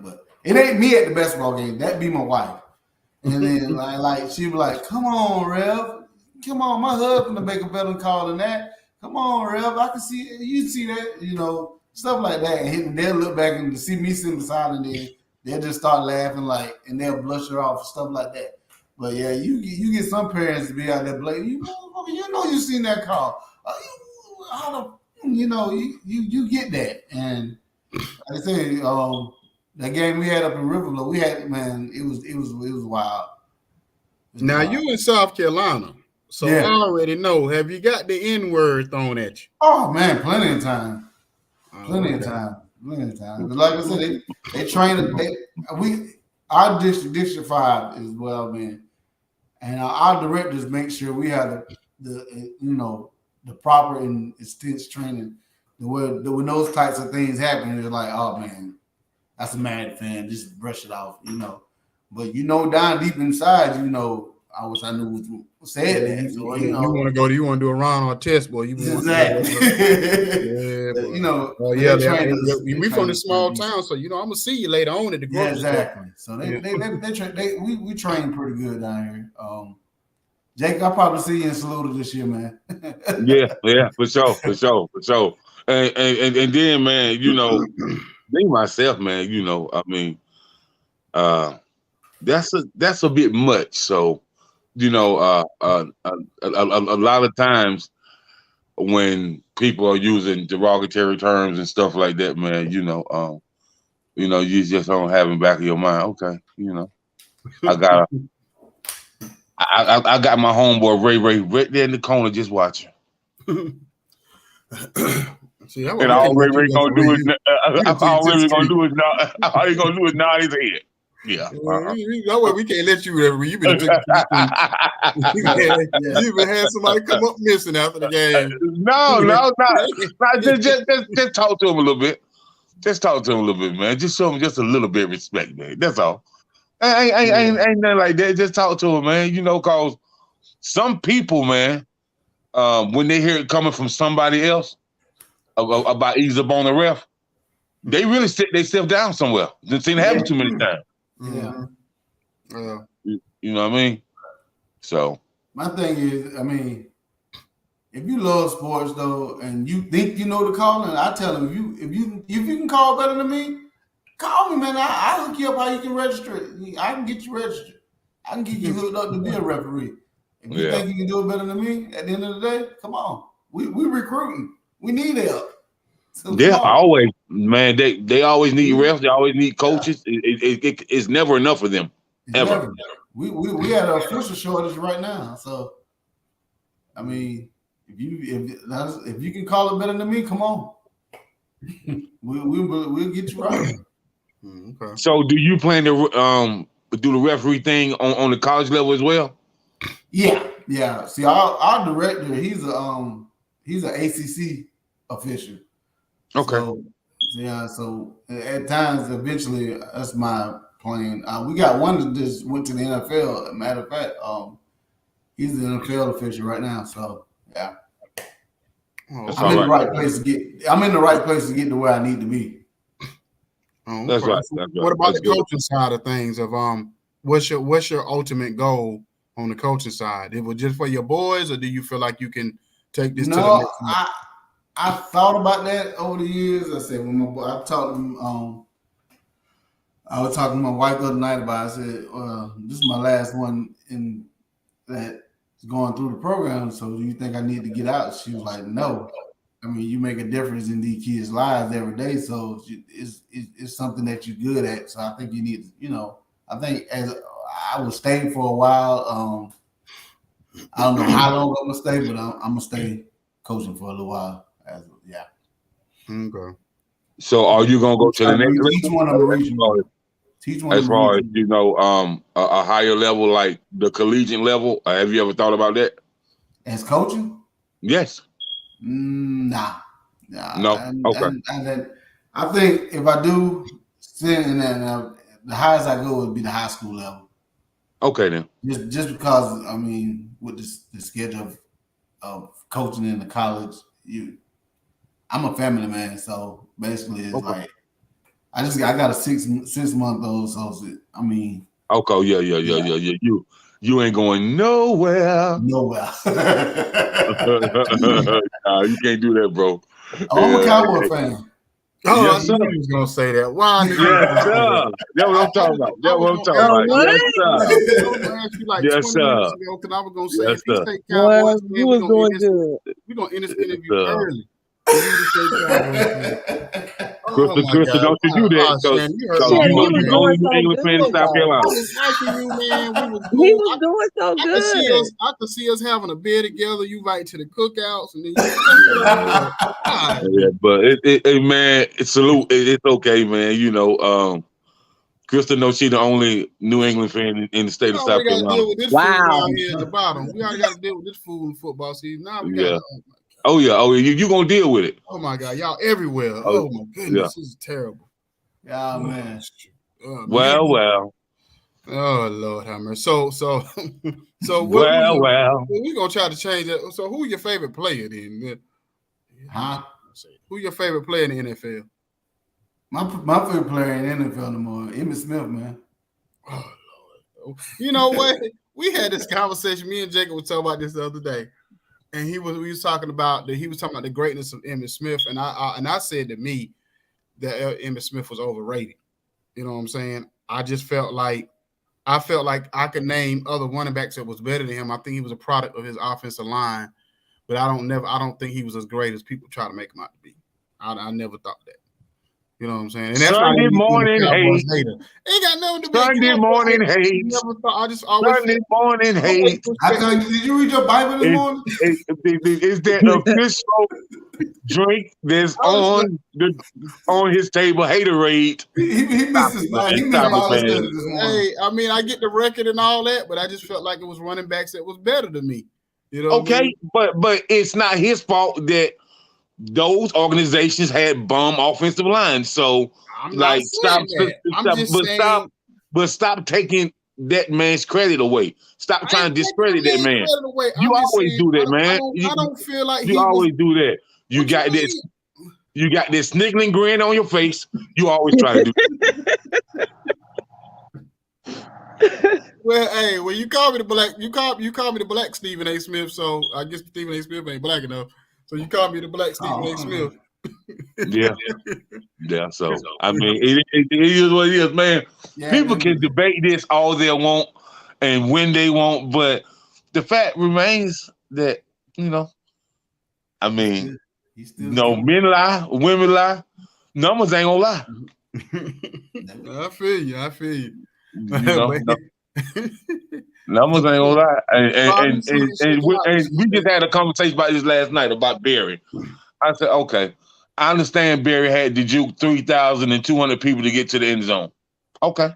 but it ain't me at the basketball game. That'd be my wife. And then like she be like, come on, Rev. Come on, my husband to make a better call than that. Come on, Rev, I can see it. You see that, stuff like that. And they'll look back and see me sitting beside, and then they'll just start laughing, and they'll blush her off, stuff like that. But yeah, you get some parents to be out there blaming you. You seen that call. You get that. And like I say, that game we had up in Riverville, it was wild. Now you in South Carolina. So I already know. Have you got the N-word thrown at you? Oh man, plenty of time. Plenty of time. But like I said, they train. Our district 5 is well, man, and our directors make sure we have the proper and extensive training. When those types of things happen, they're like, oh man, that's a mad fan. Just brush it off, But down deep inside, I wish I knew who said that. So, you want to go? You want to do a round on test, boy? Exactly. We from the small town, so I'm gonna see you later on at the grocery store. Exactly. So we train pretty good down here. Jake, I'll probably see you in Saluda this year, man. yeah, for sure. And then, man, me myself, man, I mean, that's a bit much. So, a lot of times when people are using derogatory terms and stuff like that, man, you just don't have in the back of your mind. Okay, I got my homeboy Ray right there in the corner just watching. See, and all Ray gonna do is all he gonna do is nod his head. Yeah. That way we can't let you ever. You've been had somebody come up missing after the game. No, not just talk to him a little bit. Just talk to him a little bit, man. Just show him just a little bit of respect, man. That's all. Ain't nothing like that. Just talk to him, man. Cause some people, man, when they hear it coming from somebody else about ease up on the ref, they really sit themselves down somewhere. It's seen it happen too many times. Yeah. You know what I mean? So my thing is, I mean, if you love sports though, and you think you know the calling, I tell them if you can call better than me, call me, man. I hook you up how you can register it. I can get you registered. I can get you hooked up to be a referee. If you think you can do it better than me, at the end of the day, come on. We recruiting. We need help. So they always, man. They always need refs. They always need coaches. It's never enough for them. Ever. We had an official shortage right now. So, I mean, if you can call it better than me, come on. We'll get you right. Okay. So, do you plan to do the referee thing on the college level as well? Yeah. See, our director, he's an ACC official. Okay. So at times, eventually, that's my plan. We got one that just went to the NFL. As a matter of fact, he's the NFL official right now. So yeah, I'm in the right place to get to where I need to be. Okay. That's right. What about the coaching side of things? Of what's your ultimate goal on the coaching side? It was just for your boys, or do you feel like you can take this to the next level? I thought about that over the years. I said when I talked to I was talking to my wife the other night about it. I said, this is my last one in that is going through the program. So do you think I need to get out? She was like, no. I mean, you make a difference in these kids' lives every day. So it's something that you're good at. So I think you need, I think as I was staying for a while, I don't know how long I'm going to stay, but I'm going to stay coaching for a little while. Okay. So are you going to go to the next level? Teach one of them regional. As far as a higher level, like the collegiate level, have you ever thought about that? As coaching? Yes. Nah. No. Okay. I think if I do, the highest I go would be the high school level. Okay then. Just because I mean, with the schedule of coaching in the college, I'm a family man, so basically it's like I got a 6-month-old, so I mean. Okay, yeah. You ain't going nowhere. Nowhere. Nah, you can't do that, bro. I'm a Cowboy fan. Oh, yes, I knew he was gonna say that. Why? Yes, sir. That's what I'm talking about. That's what I'm talking about. Yes, sir. Yes, sir. Because I was gonna say if he say Cowboys, well, you was doing good. We're gonna end this interview early. Crystal, don't you do that? Shannon, he was doing so good. He was doing so good. I could see us having a beer together. You invite to the cookouts, and then yeah, but man, salute. It's okay, man. Crystal knows she's the only New England fan in the state of South Carolina. Wow. Here at the bottom. We already got to deal with this fool in football season. Now we got. Oh yeah. You gonna deal with it. Oh my God, y'all everywhere. Oh my goodness, this is terrible. Yeah, man. Well. Oh Lord, Hammer. So well. We're gonna try to change that. So who your favorite player then? Huh? Who your favorite player in the NFL? My favorite player in the NFL no more, Emmitt Smith, man. Oh Lord. You know what? We had this conversation. Me and Jacob were talking about this the other day. And we was talking about the greatness of Emmitt Smith, and I said to me that Emmitt Smith was overrated. You know what I'm saying? I felt like I could name other running backs that was better than him. I think he was a product of his offensive line, but I don't think he was as great as people try to make him out to be. I never thought that. You know what I'm saying? And that's Sunday morning hate. Ain't got nothing to do with Sunday morning hate. Never thought. I just always Sunday morning hate. Did you read your Bible this morning? Is that official drink that's on his table? Haterade. He missed his mind. He missed Bible study this morning. Hey, I mean, I get the record and all that, but I just felt like it was running backs that was better than me. You know? Okay, but it's not his fault that those organizations had bum offensive lines. So, I'm like, not saying that. I'm just saying. Stop taking that man's credit away. Stop trying to discredit that man. You always do that, man. I don't feel like you always do that. You got this. Mean? You got this sniggling grin on your face. You always try to do that. Well, hey, when you call me the black, you call me the black Stephen A. Smith. So I guess Stephen A. Smith ain't black enough. So you call me the black Stephen A. Smith. Yeah. So I mean, it is what it is, man. Yeah, people can debate this all they want and when they want, but the fact remains that I mean, men lie, women lie, numbers ain't gonna lie. I feel you. Numbers ain't gonna lie, and we just had a conversation about this last night about Barry. I said, okay, I understand Barry had to juke 3,200 people to get to the end zone. Okay,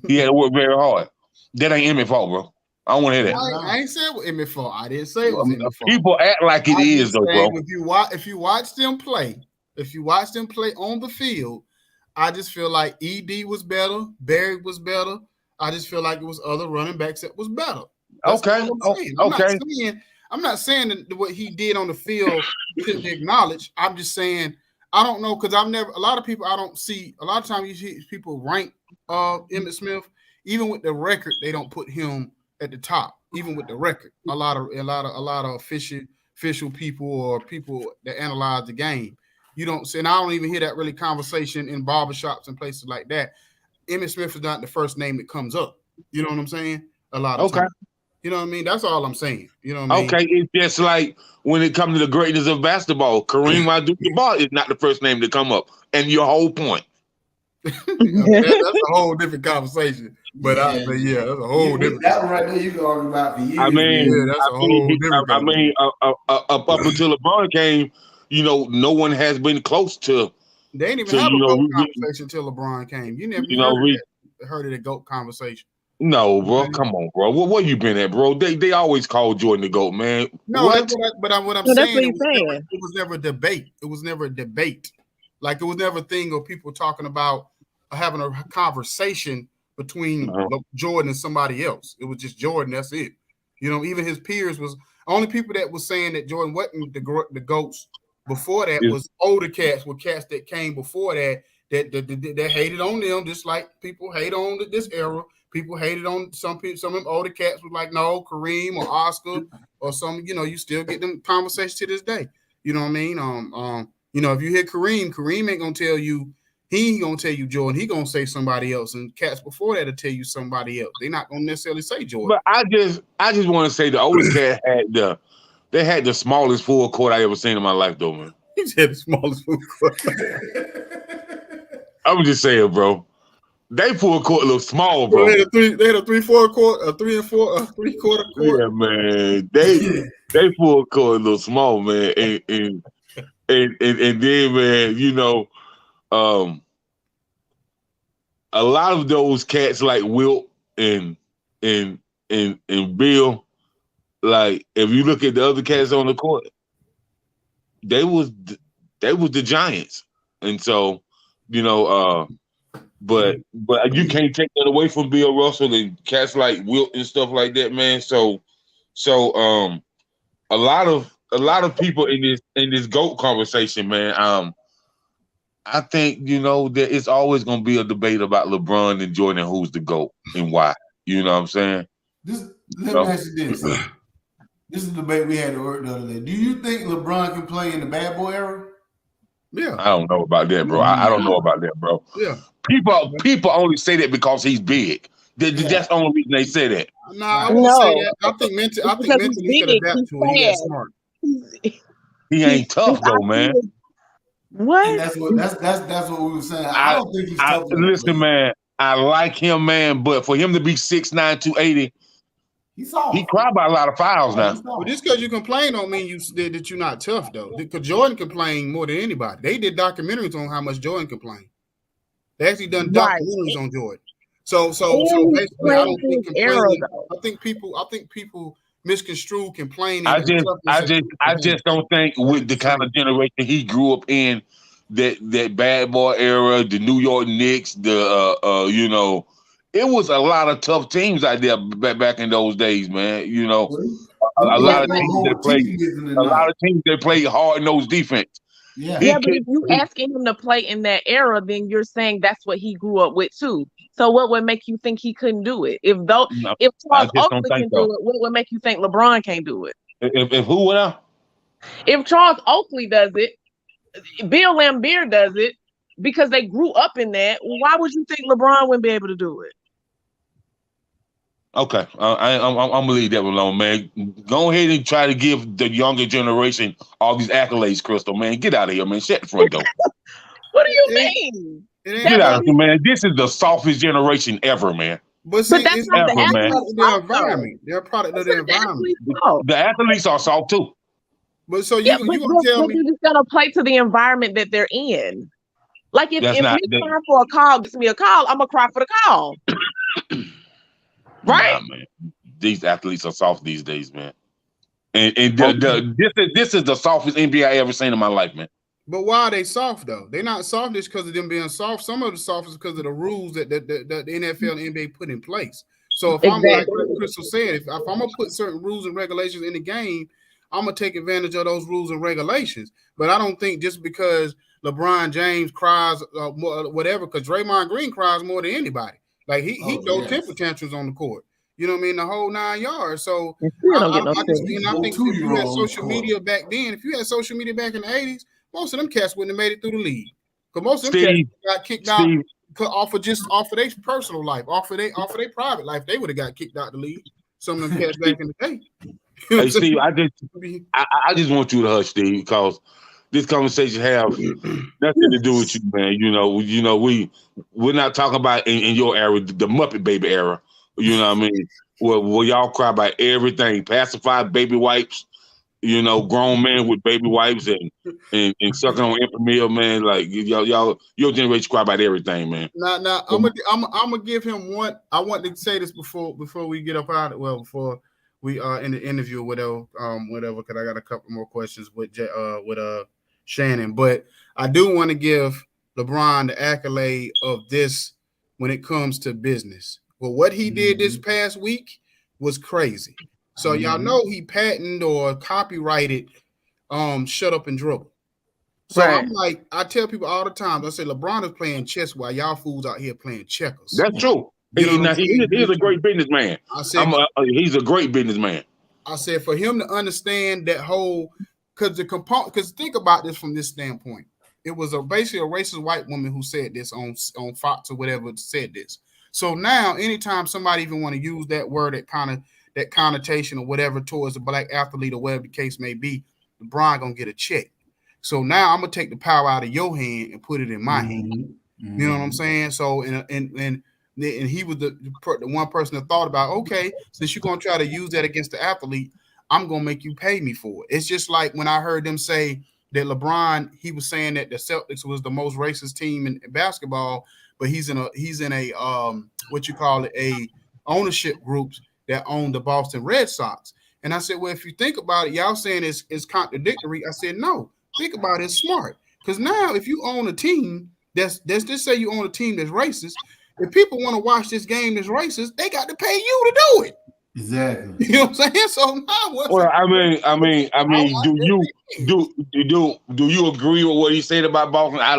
he had to work very hard. That ain't Emmitt's fault, bro. I don't want to hear that. I ain't said it was Emmitt's fault. I didn't say it was Emmitt's fault. People act like it is, though, bro. If you watch them play on the field, I just feel like ED was better, Barry was better. I just feel like it was other running backs that was better. That's okay. I'm not saying that what he did on the field couldn't be acknowledged. I'm just saying I don't know because a lot of times you see people rank Emmitt Smith, even with the record, they don't put him at the top. Even with the record, a lot of official people or people that analyze the game, you don't see. And I don't even hear that really conversation in barbershops and places like that. Emmitt Smith is not the first name that comes up. You know what I'm saying? A lot of times. You know what I mean? That's all I'm saying. You know what I mean? Okay, it's just like when it comes to the greatness of basketball, Kareem Abdul-Jabbar is not the first name to come up. And your whole point. That's a whole different conversation. But that's a whole different. That one right there, you can argue about for years. Up until LeBron came, no one has been close to. They didn't even have a GOAT conversation until LeBron came. You never heard of the GOAT conversation. No, bro. Come on, bro. Where you been at, bro? They always call Jordan the GOAT, man. No, what I'm saying, it was never a debate. It was never a debate. Like it was never a thing of people talking about having a conversation between Jordan and somebody else. It was just Jordan. That's it. Even his peers was only people that was saying that Jordan wasn't the GOATs before that was older cats with cats that came before that hated on them, just like people hate on this era. People hated on some people. Some of them older cats was like, no, Kareem or Oscar or some. You still get them conversations to this day. You know what I mean? If you hear Kareem ain't gonna tell you. He ain't gonna tell you Jordan. He gonna say somebody else. And cats before that will tell you somebody else. They're not gonna necessarily say Jordan. But I just want to say the older cat had the smallest full court I ever seen in my life, though, man. He said the smallest full court. I'm just saying, bro. They full court look small, bro. They had a 3/4 court, a 3 and 4, a 3/4 court. Yeah, man. They full court look small, man. And then, man, a lot of those cats like Wilt and Bill, like if you look at the other cats on the court, they was the Giants, and so but you can't take that away from Bill Russell and cats like Wilt and stuff like that, man. So a lot of people in this GOAT conversation, man. I think that it's always gonna be a debate about LeBron and Jordan, who's the GOAT and why. You know what I'm saying? Let me ask you this. This is a debate we had at work the other day. Do you think LeBron can play in the bad boy era? Yeah. I don't know about that, bro. I don't know about that, bro. Yeah. People only say that because he's big. That's the only reason they say that. No, I wouldn't say that. I think mentally he could adapt to it. He's smart. He ain't tough though, man. What? And that's what we were saying. I don't think he's tough. Listen, man, I like him, man, but for him to be 6'9", 280, he cried by a lot of fouls now. Well, just because you complain don't mean that you're not tough, though. Because Jordan complained more than anybody. They did documentaries on how much Jordan complained. They actually done documentaries on Jordan. So basically, I don't think complaining. I think people misconstrued complaining I and just, toughness I as just, I just don't think with the kind of generation he grew up in, that bad boy era, the New York Knicks, you know, it was a lot of tough teams out there back in those days, man. You know, a Yeah, lot of teams that played, hard nosed defense. Yeah. Yeah, but if you asking him to play in that era, then you're saying that's what he grew up with too. So what would make you think he couldn't do it? If No, I Charles just don't Oakley think can so. do it, what would make you think LeBron can't do it? If who went out? If Charles Oakley does it, Bill Laimbeer does it, because they grew up in that, why would you think LeBron wouldn't be able to do it? Okay, I'm gonna leave that alone, man. Go ahead and try to give the younger generation all these accolades, Crystal. Man, get out of here, man. Shut the front door. What do you mean? Get out of here, man. This is the softest generation ever, man. But see, that's not the product athletes' of the fault, environment. They're a product of the environment. The athletes are soft too. But so Yeah, you gonna tell me you're just gonna play to the environment that they're in. Like if That's me not- crying for a call gives me a call, I'm gonna cry for the call. Right? Nah, man. These athletes are soft these days, man. And this is the softest NBA I ever seen in my life, man. But why are they soft though? They're not soft just because of them being soft. Some of the soft is because of the rules that the NFL and NBA put in place. So if I'm like Crystal said, if I'm gonna put certain rules and regulations in the game, I'm gonna take advantage of those rules and regulations. But I don't think just because LeBron James cries whatever, because Draymond Green cries more than anybody. Like he throws temper tantrums on the court. You know what I mean? The whole 9 yards. So I think if you had social media back then, if you had social media back in the 80s, most of them cats wouldn't have made it through the league. Because most of them cats got kicked out off of their personal life, off of their private life. They would have got kicked out the league. Some of them cats back in the day. Hey, Steve, I just want you to hush, Steve, because this conversation have nothing to do with you, man. You know, we're not talking about in your era, the Muppet Baby era. You know what I mean? Where y'all cry about everything, pacified baby wipes. You know, grown men with baby wipes and sucking on Imprimil, man. Like y'all, your generation cry about everything, man. Now, I'm gonna give him one. I want to say this before we get up out. Well, before we in the interview or whatever, because I got a couple more questions with Shannon. But I do want to give LeBron the accolade of this when it comes to business. Well, what he did this past week was crazy. So y'all know he patented or copyrighted Shut Up and Dribble. So I'm like, I tell people all the time, I say LeBron is playing chess while y'all fools out here playing checkers. That's true. He's a great businessman. He's a great businessman. I said for him to understand that whole, because think about this from this standpoint. It was basically a racist white woman who said this on Fox or whatever said this. So now anytime somebody even want to use that word, that connotation or whatever towards a black athlete or whatever the case may be, LeBron gonna get a check. So now I'm gonna take the power out of your hand and put it in my hand. You know what I'm saying? So and he was the one person that thought about, okay, since you're gonna try to use that against the athlete, I'm gonna make you pay me for it. It's just like when I heard them say that LeBron, he was saying that the Celtics was the most racist team in basketball, but he's in a what you call it, a ownership groups that own the Boston Red Sox. And I said, well, if you think about it, y'all saying it's contradictory. I said, no, think about it, it's smart. Because now if you own a team that's just say you own a team that's racist, if people want to watch this game that's racist, they got to pay you to do it. Exactly. You know what I'm saying? So now do you agree with what he said about Boston? I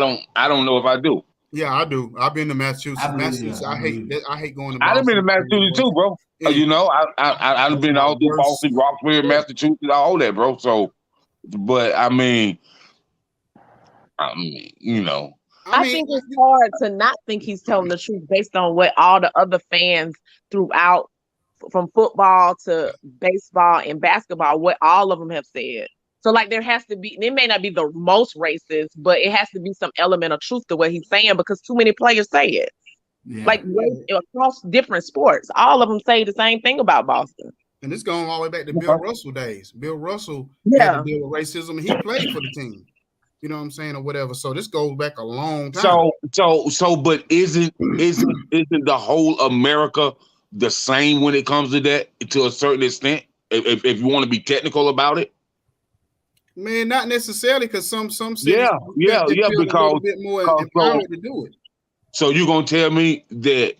don't know if I do. Yeah, I do. I've been to Massachusetts. I hate going to Boston. I've been to Massachusetts too, bro. Yeah. You know, I've been all through Boston, Roxbury, Massachusetts, all that, bro. So, but I think it's hard to not think he's telling the truth based on what all the other fans throughout, from football to baseball and basketball, what all of them have said. So like there has to be, it may not be the most racist, but it has to be some element of truth to what he's saying because too many players say it. Yeah. Like across different sports, all of them say the same thing about Boston. And it's going all the way back to Bill Russell days. Bill Russell had to deal with racism, and he played for the team. You know what I'm saying, or whatever. So this goes back a long time. But isn't the whole America the same when it comes to that to a certain extent? If you want to be technical about it. Man, not necessarily, because some cities Yeah, feel a little because bit more empowered to do it. So you gonna tell me that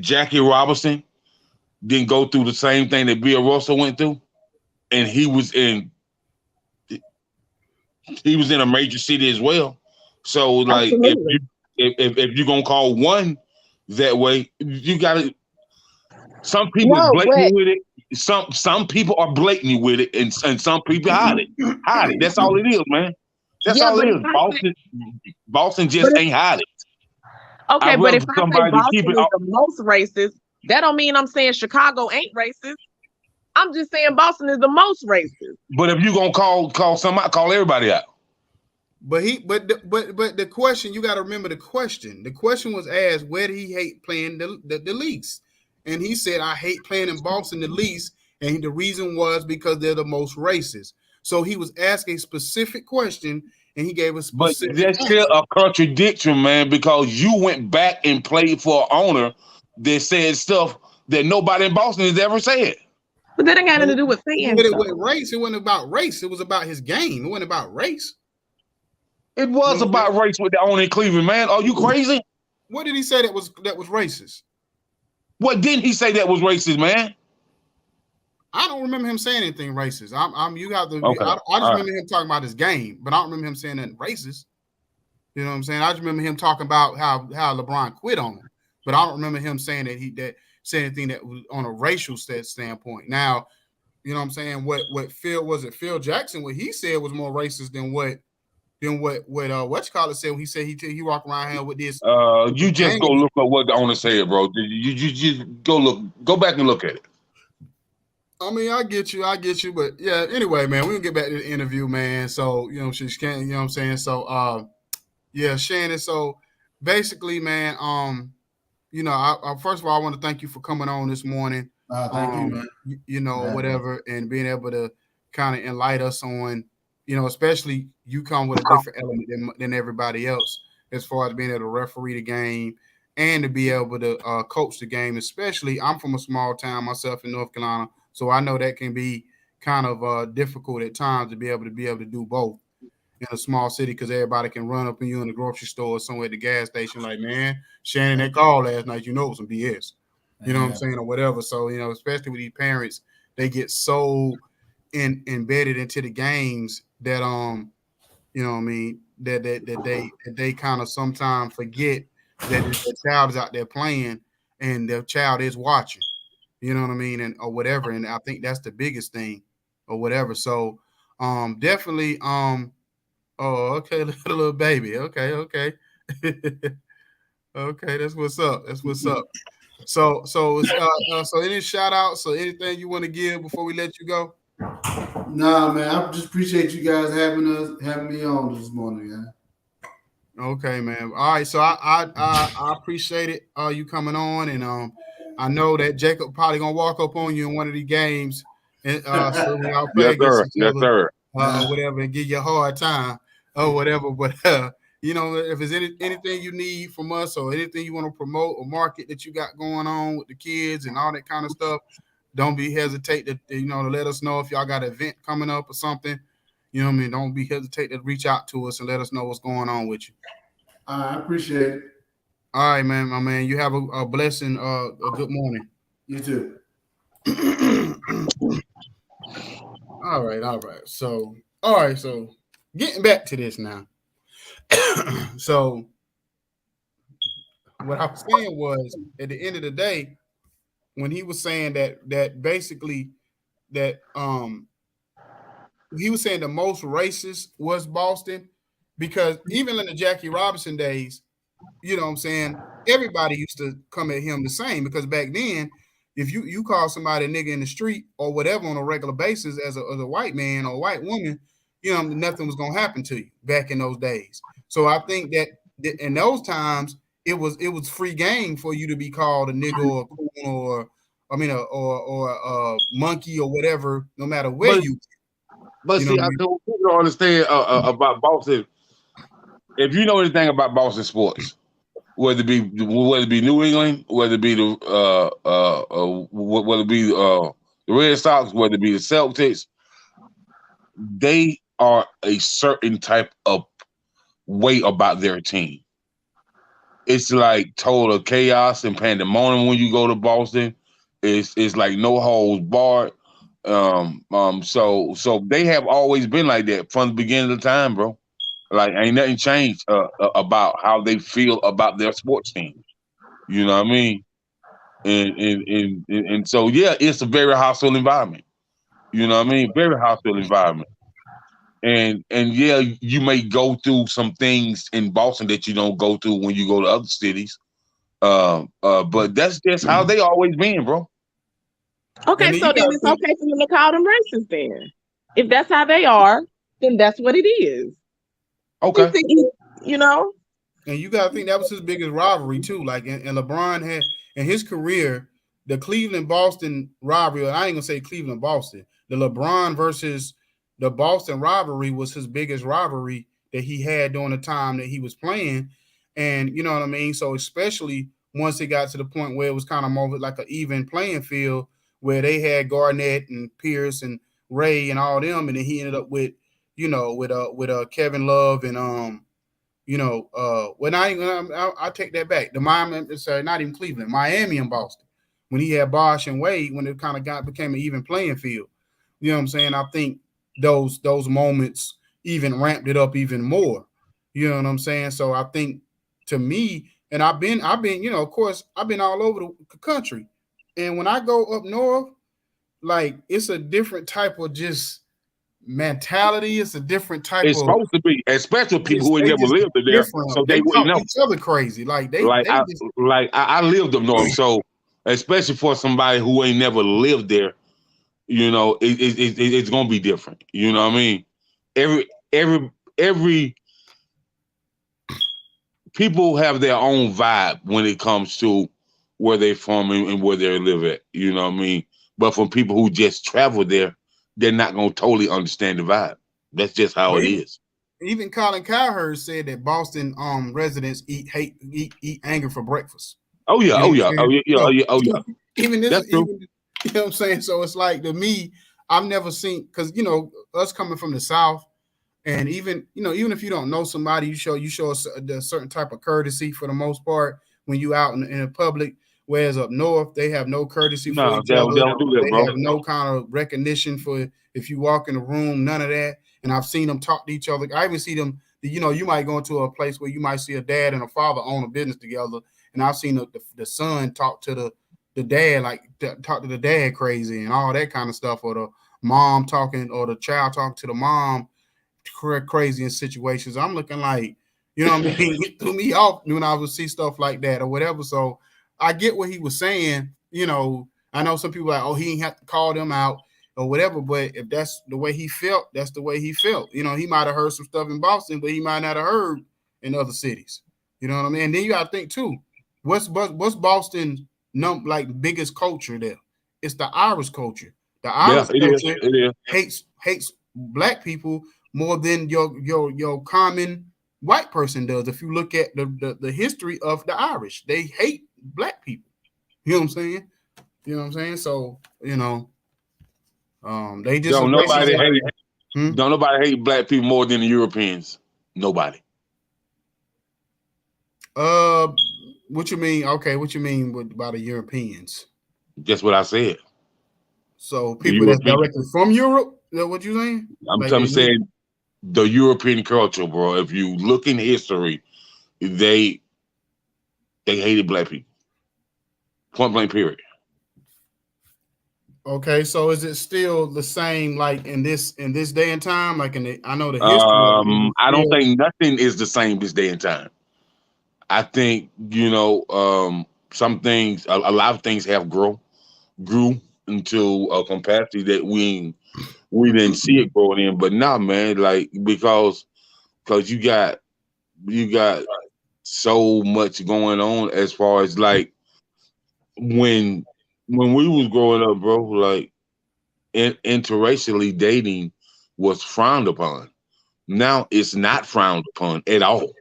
Jackie Robinson didn't go through the same thing that Bill Russell went through, and he was in a major city as well. So like, if you're gonna call one that way, you gotta. Some people blatantly with it. Some people are blatantly with it, and some people hide it. That's all it is, man. That's all it is. Boston just ain't hide it. Okay, but if I say Boston is the most racist, that don't mean I'm saying Chicago ain't racist. I'm just saying Boston is the most racist. But if you gonna call somebody, call everybody out. But the question, you got to remember the question. The question was asked, where did he hate playing the least? And he said, I hate playing in Boston the least. And the reason was because they're the most racist. So he was asking a specific question, and he gave a specific But that's still a contradiction, man, because you went back and played for an owner that said stuff that nobody in Boston has ever said. But that ain't got nothing to do with fans. With race, it wasn't about race. It was about his game. It wasn't about race. It was about race with the owner in Cleveland, man. Are you crazy? What did he say that was racist? What didn't he say that was racist, man? I don't remember him saying anything racist. You have to. Okay. I just remember him talking about his game, but I don't remember him saying nothing racist. You know what I'm saying? I just remember him talking about how LeBron quit on him, but I don't remember him saying that said anything that was on a racial standpoint. Now, you know what I'm saying? What Phil Jackson? What he said was more racist than what said. He said he walked around here with this. You just go look at what the owner said, bro. You just go back and look at it. I mean, I get you, but yeah. Anyway, man, we can get back to the interview, man. So she can't. You know what I'm saying? So, yeah, Shannon. So basically, man, I first of all, I want to thank you for coming on this morning. Thank you, man. Whatever, and being able to kind of enlighten us on, especially you come with a different element than everybody else as far as being able to referee the game and to be able to coach the game. Especially, I'm from a small town myself in North Carolina, so I know that can be kind of difficult at times to be able to do both in a small city, because everybody can run up on you in the grocery store or somewhere at the gas station like, man, Shannon, that call last night, it was some BS. You know what I'm saying, or whatever. So, especially with these parents, they get so embedded into the games that that they kind of sometimes forget that the child is out there playing and the child is watching. You know what I mean, or whatever. And I think that's the biggest thing, or whatever. So, definitely. Oh, okay, little baby. Okay. Okay, that's what's up. So any shout outs or anything you want to give before we let you go? Nah, man, I just appreciate you guys having me on this morning, man. Okay, man. All right, so I appreciate it, you coming on, and I know that Jacob probably gonna walk up on you in one of the games, and so we all play against each other, whatever, and give you a hard time or whatever. But if there's anything you need from us or anything you want to promote or market that you got going on with the kids and all that kind of stuff, don't be hesitate to let us know if y'all got an event coming up or something. You know what I mean? Don't be hesitate to reach out to us and let us know what's going on with you. I appreciate it. All right, man, my man. You have a blessing, a good morning. You too. All right. So getting back to this now. So what I was saying was, at the end of the day, when he was saying that basically that he was saying the most racist was Boston, because even in the Jackie Robinson days, you know what I'm saying, everybody used to come at him the same, because back then, if you call somebody a nigga in the street or whatever on a regular basis as a white man or a white woman, nothing was gonna happen to you back in those days. So I think that in those times it was free game for you to be called a nigga or a coon or a monkey or whatever, no matter where you. But see, I don't understand about Boston. If you know anything about Boston sports, whether it be New England, whether it be the Red Sox, whether it be the Celtics, they are a certain type of way about their team. It's like total chaos and pandemonium when you go to Boston. It's like no holds barred. So they have always been like that from the beginning of the time, bro. Like ain't nothing changed about how they feel about their sports team. You know what I mean? And so yeah, it's a very hostile environment. You know what I mean? Very hostile environment. And yeah, you may go through some things in Boston that you don't go through when you go to other cities. But that's just how they always been, bro. Okay, so then it's okay for you to call them racist then. If that's how they are, then that's what it is. Okay. You know? And you gotta think that was his biggest rivalry too. Like, and LeBron had in his career, the Cleveland-Boston rivalry. I ain't gonna say Cleveland-Boston. The LeBron versus the Boston rivalry was his biggest rivalry that he had during the time that he was playing. And you know what I mean? So especially once it got to the point where it was kind of more like an even playing field where they had Garnett and Pierce and Ray and all them, and then he ended up with, with Kevin Love and when I take that back. The Miami, sorry, not even Cleveland, Miami and Boston. When he had Bosh and Wade, when it kind of became an even playing field. You know what I'm saying? I think those moments even ramped it up even more. You know what I'm saying? So I think to me, and I've been, of course, I've been all over the country. And when I go up north, like it's a different type of just mentality. It's a different type it's supposed to be, especially people who never lived there, so they wouldn't know. Each other crazy. Like I lived up north, so especially for somebody who ain't never lived there, it's gonna be different. You know what I mean? Every people have their own vibe when it comes to where they from and where they live at. You know what I mean? But from people who just travel there, they're not gonna totally understand the vibe. That's just how it is. Even Colin Cowherd said that Boston residents eat anger for breakfast. Oh yeah, oh yeah. Even this, that's true. You know what I'm saying? So it's like, to me, I've never seen, because us coming from the South, and even if you don't know somebody, you show a certain type of courtesy for the most part when you out in the public. Whereas up north, they have no courtesy for each other. They have no kind of recognition for if you walk in the room, none of that. And I've seen them talk to each other. I even see them, you might go into a place where you might see a dad and a father own a business together. And I've seen the son talk to the dad, like talk to the dad crazy and all that kind of stuff, or the mom talking, or the child talking to the mom crazy in situations. I'm looking like, you know what I mean? It threw me off when I would see stuff like that or whatever. So I get what he was saying. I know some people are like, oh, he ain't have to call them out or whatever, but if that's the way he felt, that's the way he felt. He might have heard some stuff in Boston, but he might not have heard in other cities. You know what I mean? And then you got to think too, what's Boston's biggest culture there? It's the Irish culture. The Irish culture hates black people more than your common white person does. If you look at the history of the Irish, they hate black people. You know what I'm saying? So, they just don't nobody hate black people more than the Europeans. Nobody. What you mean? Okay, what you mean by the Europeans? That's what I said. So people that's directly from Europe? Is that what you saying? I'm saying the European culture, bro. If you look in history, they hated black people. Point blank, period. Okay, so is it still the same like in this day and time? Like I know the history. I don't think nothing is the same this day and time. I think some things, a lot of things have grew into a capacity that we didn't see it growing in. But nah, man, like because you got so much going on as far as like when we was growing up, bro, like interracially dating was frowned upon. Now it's not frowned upon at all.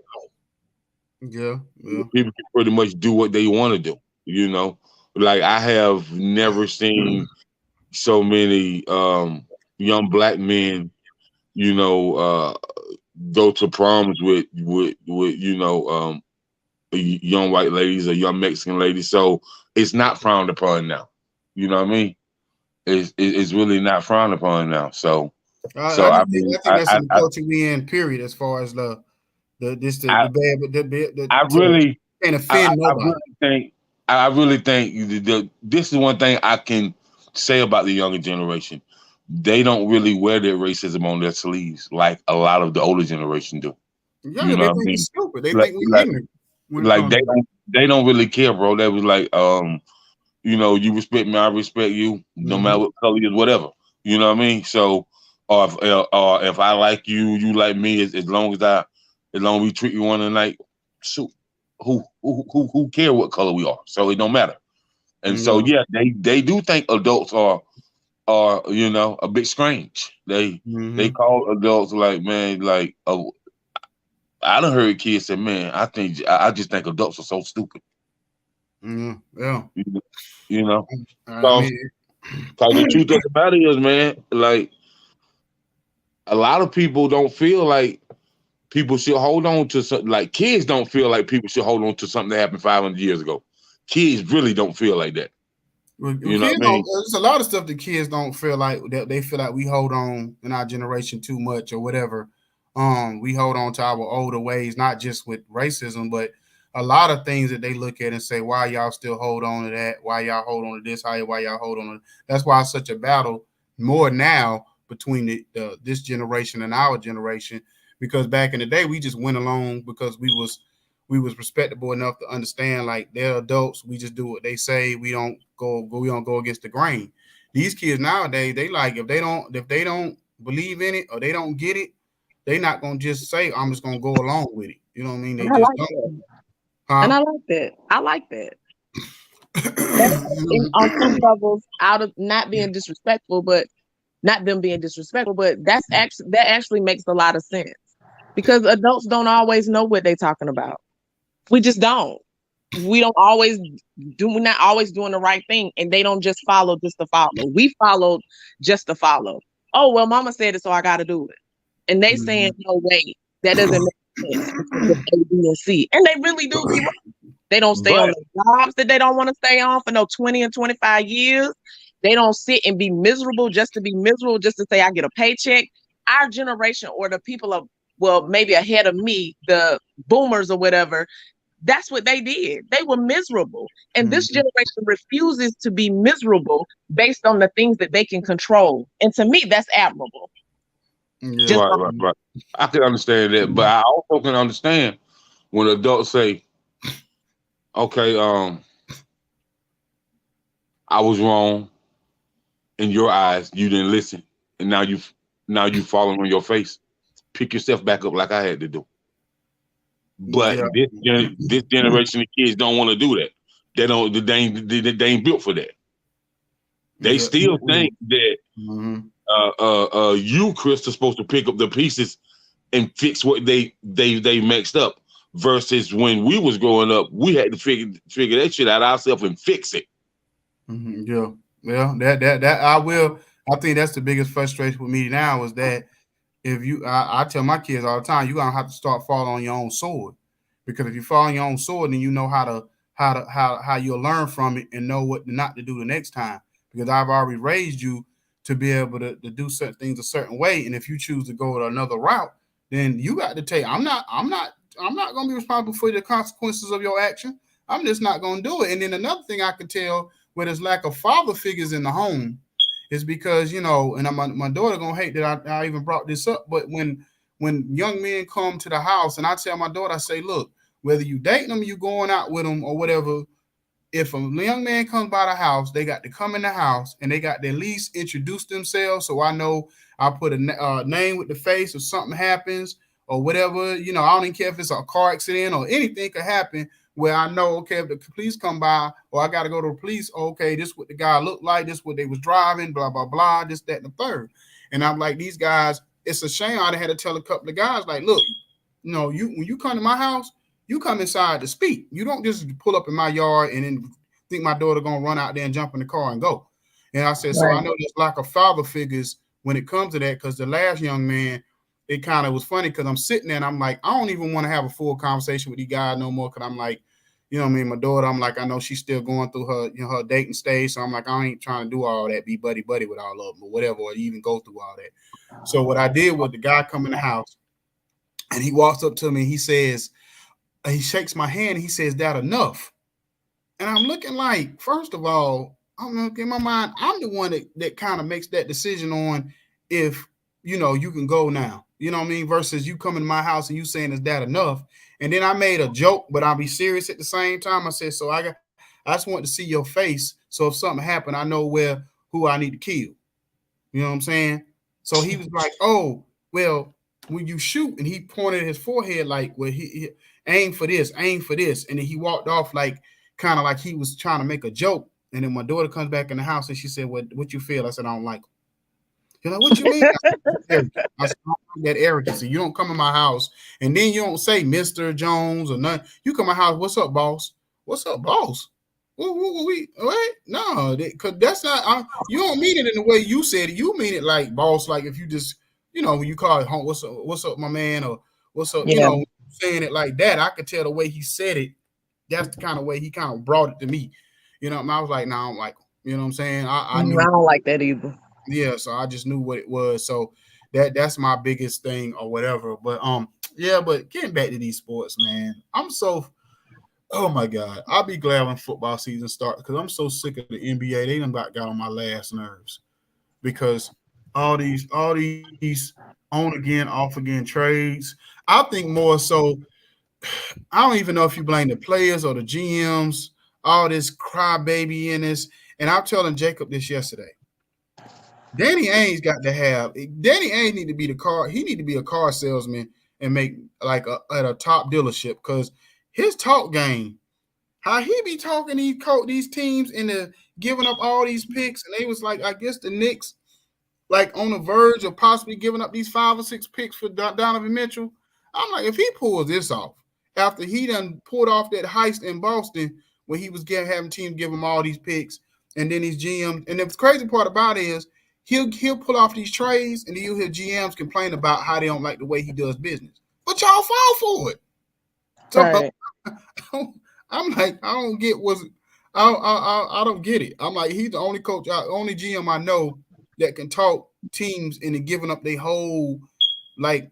Yeah. People can pretty much do what they want to do. You know, like I have never seen so many young black men, you know, go to proms with young white ladies or young Mexican ladies. So it's not frowned upon now. You know what I mean? It's really not frowned upon now. So I think that's in the culture we in. Period. As far as the bad, I really can't offend nobody. I really think this is one thing I can say about the younger generation. They don't really wear their racism on their sleeves like a lot of the older generation do. Yeah, You know they what I think mean? it's stupid. They think we're ignorant. Like they don't really care, bro. They was like, you know, you respect me, I respect you, no matter what color you is, whatever. You know what I mean? So, or if I like you, you like me, as long as we treat you one night, shoot, who care what color we are? So it don't matter. And so yeah, they do think adults are you know a bit strange. They call adults like man like I done heard kids say, man, I just think adults are so stupid. Yeah. You know. I mean, Cause the truth of the matter is, man, like a lot of people don't feel like people should hold on to something. Like kids don't feel like people should hold on to something that happened 500 years ago. Kids really don't feel like that. You know what I mean? There's a lot of stuff that kids don't feel like that. They feel like we hold on in our generation too much or whatever. We hold on to our older ways, not just with racism, but a lot of things that they look at and say, why y'all still hold on to that? Why y'all hold on to this? Why y'all hold on to that's why it's such a battle more now between this generation and our generation. Because back in the day, we just went along because we was respectable enough to understand like they're adults. We just do what they say. We don't go against the grain. These kids nowadays, they like if they don't believe in it or they don't get it, they're not gonna just say I'm just gonna go along with it. You know what I mean? They just like don't. And I like that. I like that. On some levels, out of not being disrespectful, but not them being disrespectful, but that actually makes a lot of sense because adults don't always know what they're talking about. We just don't. We're not always doing the right thing, and they don't just follow just to follow. We followed just to follow. Oh well, mama said it, so I got to do it. And they saying, no, wait, that doesn't make sense because of A, B, and C. And they really do be right. They don't stay on the jobs that they don't want to stay on for no 20 and 25 years. They don't sit and be miserable just to be miserable, just to say I get a paycheck. Our generation or the people of, well, maybe ahead of me, the boomers or whatever, that's what they did. They were miserable. And this generation refuses to be miserable based on the things that they can control. And to me, that's admirable. Yeah. Right. I can understand that, but I also can understand when adults say, "Okay, I was wrong in your eyes. You didn't listen, and now you falling on your face. Pick yourself back up like I had to do." But this generation of kids don't want to do that. They don't. They ain't built for that. They still think that you, Chris, are supposed to pick up the pieces and fix what they messed up. Versus when we was growing up, we had to figure that shit out ourselves and fix it. Yeah. Well, that I think that's the biggest frustration with me now is that if you, I tell my kids all the time, you're gonna have to start falling on your own sword, because if you fall on your own sword, then you know how you'll learn from it and know what not to do the next time. Because I've already raised you to be able to do certain things a certain way, and if you choose to go another route, then you got to take. I'm not gonna be responsible for the consequences of your action. I'm just not gonna do it. And then another thing I could tell where there's lack of father figures in the home is because, you know, and my daughter gonna hate that I even brought this up, but when young men come to the house and I tell my daughter, I say, look, whether you dating them, you going out with them or whatever, if a young man comes by the house, they got to come in the house and they got to at least introduce themselves. So I know I put a name with the face if something happens or whatever. You know, I don't even care if it's a car accident or anything could happen where I know, okay, if the police come by or I got to go to the police, okay, this is what the guy looked like, this is what they was driving, blah, blah, blah, this, that, and the third. And I'm like, these guys, it's a shame I had to tell a couple of guys, like, look, you know, when you come to my house, you come inside to speak. You don't just pull up in my yard and then think my daughter gonna run out there and jump in the car and go. And I said, so I know there's lack of father figures when it comes to that, because the last young man, it kind of was funny because I'm sitting there and I'm like, I don't even want to have a full conversation with these guys no more, because I'm like, you know what I mean? My daughter, I'm like, I know she's still going through her, her dating stage. So I'm like, I ain't trying to do all that, be buddy with all of them or whatever, or even go through all that. So what I did was the guy come in the house and he walks up to me and he says, he shakes my hand and he says, that enough? And I'm looking like, first of all, I'm looking in my mind, I'm the one that kind of makes that decision on if, you can go now, you know what I mean? Versus you coming to my house and you saying, is that enough? And then I made a joke, but I'll be serious at the same time. I said, so I just want to see your face. So if something happened, I know who I need to kill. You know what I'm saying? So he was like, oh, well, when you shoot, and he pointed at his forehead like, well, he aim for this. And then he walked off like, kind of like he was trying to make a joke. And then my daughter comes back in the house and she said, what you feel? I said, I don't like him. You're like, what you mean? I said, I don't like that arrogancy. You don't come in my house and then you don't say Mr. Jones or nothing. You come in my house, what's up, boss? What's up, boss? What? No, because that's not, you don't mean it in the way you said it. You mean it like boss, like if you just, when you call it home, what's up, my man, or what's up, saying it like that. I could tell the way he said it. That's the kind of way he kind of brought it to me. And I was like, no, I don't like him. You know what I'm saying? I knew. I don't like that either. Yeah, so I just knew what it was. So that's my biggest thing or whatever. But but getting back to these sports, man, oh my God, I'll be glad when football season starts, because I'm so sick of the NBA. They done about got on my last nerves, because all these on again, off again trades. I think more so, I don't even know if you blame the players or the GMs, all this crybaby in this. And I'm telling Jacob this yesterday. Danny Ainge need to be he need to be a car salesman and make like at a top dealership, because his talk game, how he be talking these teams into giving up all these picks, and they was like, I guess the Knicks like on the verge of possibly giving up these 5 or 6 picks for Donovan Mitchell. I'm like, if he pulls this off after he done pulled off that heist in Boston when he was having teams give him all these picks, and then these GMs, and the crazy part about it is he'll pull off these trades, and then you'll hear GMs complain about how they don't like the way he does business, but y'all fall for it. So right. I'm like, I don't get I don't get it. I'm like, he's the only coach, only GM I know that can talk teams into giving up their whole like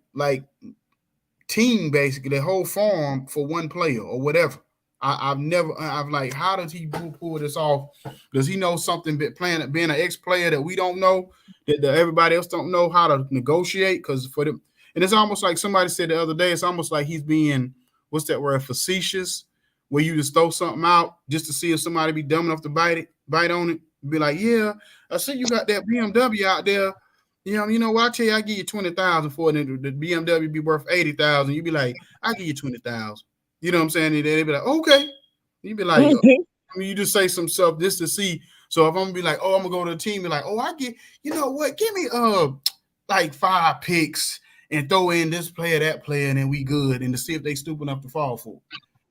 team, basically their whole farm for one player or whatever. I've like, how does he pull this off? Does he know something being an ex-player that we don't know, that everybody else don't know how to negotiate? Because for them, and it's almost like somebody said the other day, it's almost like he's being, what's that word, facetious, where you just throw something out just to see if somebody be dumb enough to bite on it. Be like, yeah, I see you got that BMW out there. You know what? I tell you, I give you 20,000 for it, and the BMW be worth 80,000. You be like, I give you 20,000. You know what I'm saying? And they be like, okay. You be like, you just say some stuff just to see. So if I'm gonna be like, oh, I'm gonna go to the team, be like, oh, I get, you know what? Give me like 5 picks and throw in this player, that player, and then we good. And to see if they stupid enough to fall for.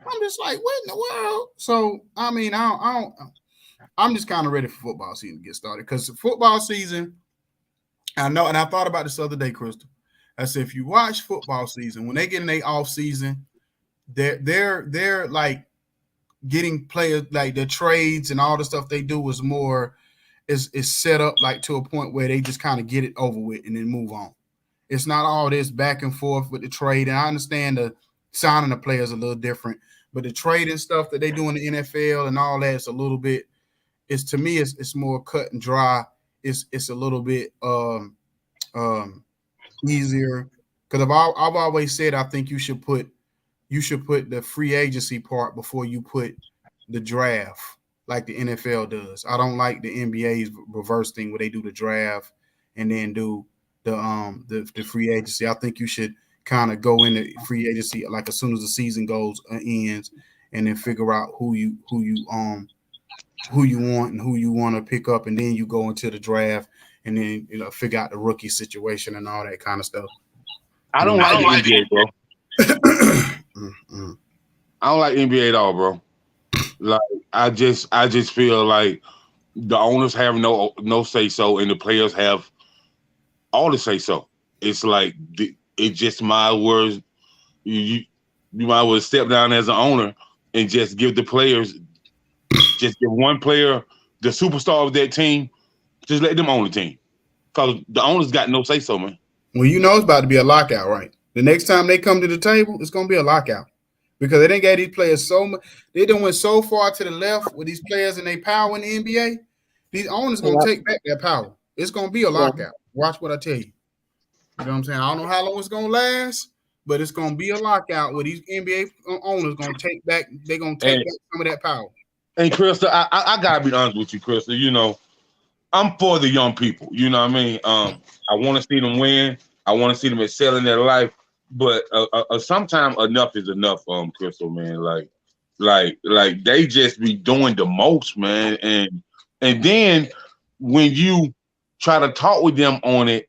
I'm just like, what in the world? So I mean, I'm just kind of ready for football season to get started, because football season, I know, and I thought about this the other day, Crystal. I said, if you watch football season, when they get in their off season, they're like getting players, like the trades and all the stuff they do is more is set up like to a point where they just kind of get it over with and then move on. It's not all this back and forth with the trade. And I understand the signing the players a little different, but the trading stuff that they do in the NFL and all that is a little bit, to me it's more cut and dry. It's a little bit easier, because I've always said I think you should put the free agency part before you put the draft, like the NFL does. I don't like the NBA's reverse thing where they do the draft and then do the free agency. I think you should kind of go into free agency like as soon as the season ends, and then figure out who you want and who you want to pick up, and then you go into the draft and then figure out the rookie situation and all that kind of stuff. I don't like the NBA, bro. I don't like NBA at all, bro. Like I just feel like the owners have no say so, and the players have all the say so. It's like it just my words. You might well step down as an owner and just give the players, just give one player the superstar of that team. Just let them own the team, because the owners got no say so, man. Well, you know it's about to be a lockout, right? The next time they come to the table, it's gonna be a lockout because they didn't get these players so much. They done went so far to the left with these players and their power in the NBA. These owners gonna take back that power. It's gonna be a lockout. Watch what I tell you. You know what I'm saying? I don't know how long it's gonna last, but it's gonna be a lockout where these NBA owners gonna take back. They're gonna take back some of that power. And Krista, I gotta be honest with you, Krista. You know, I'm for the young people. You know what I mean? I want to see them win. I want to see them excel in their life. But sometimes enough is enough, Crystal, man. Like they just be doing the most, man. And then when you try to talk with them on it,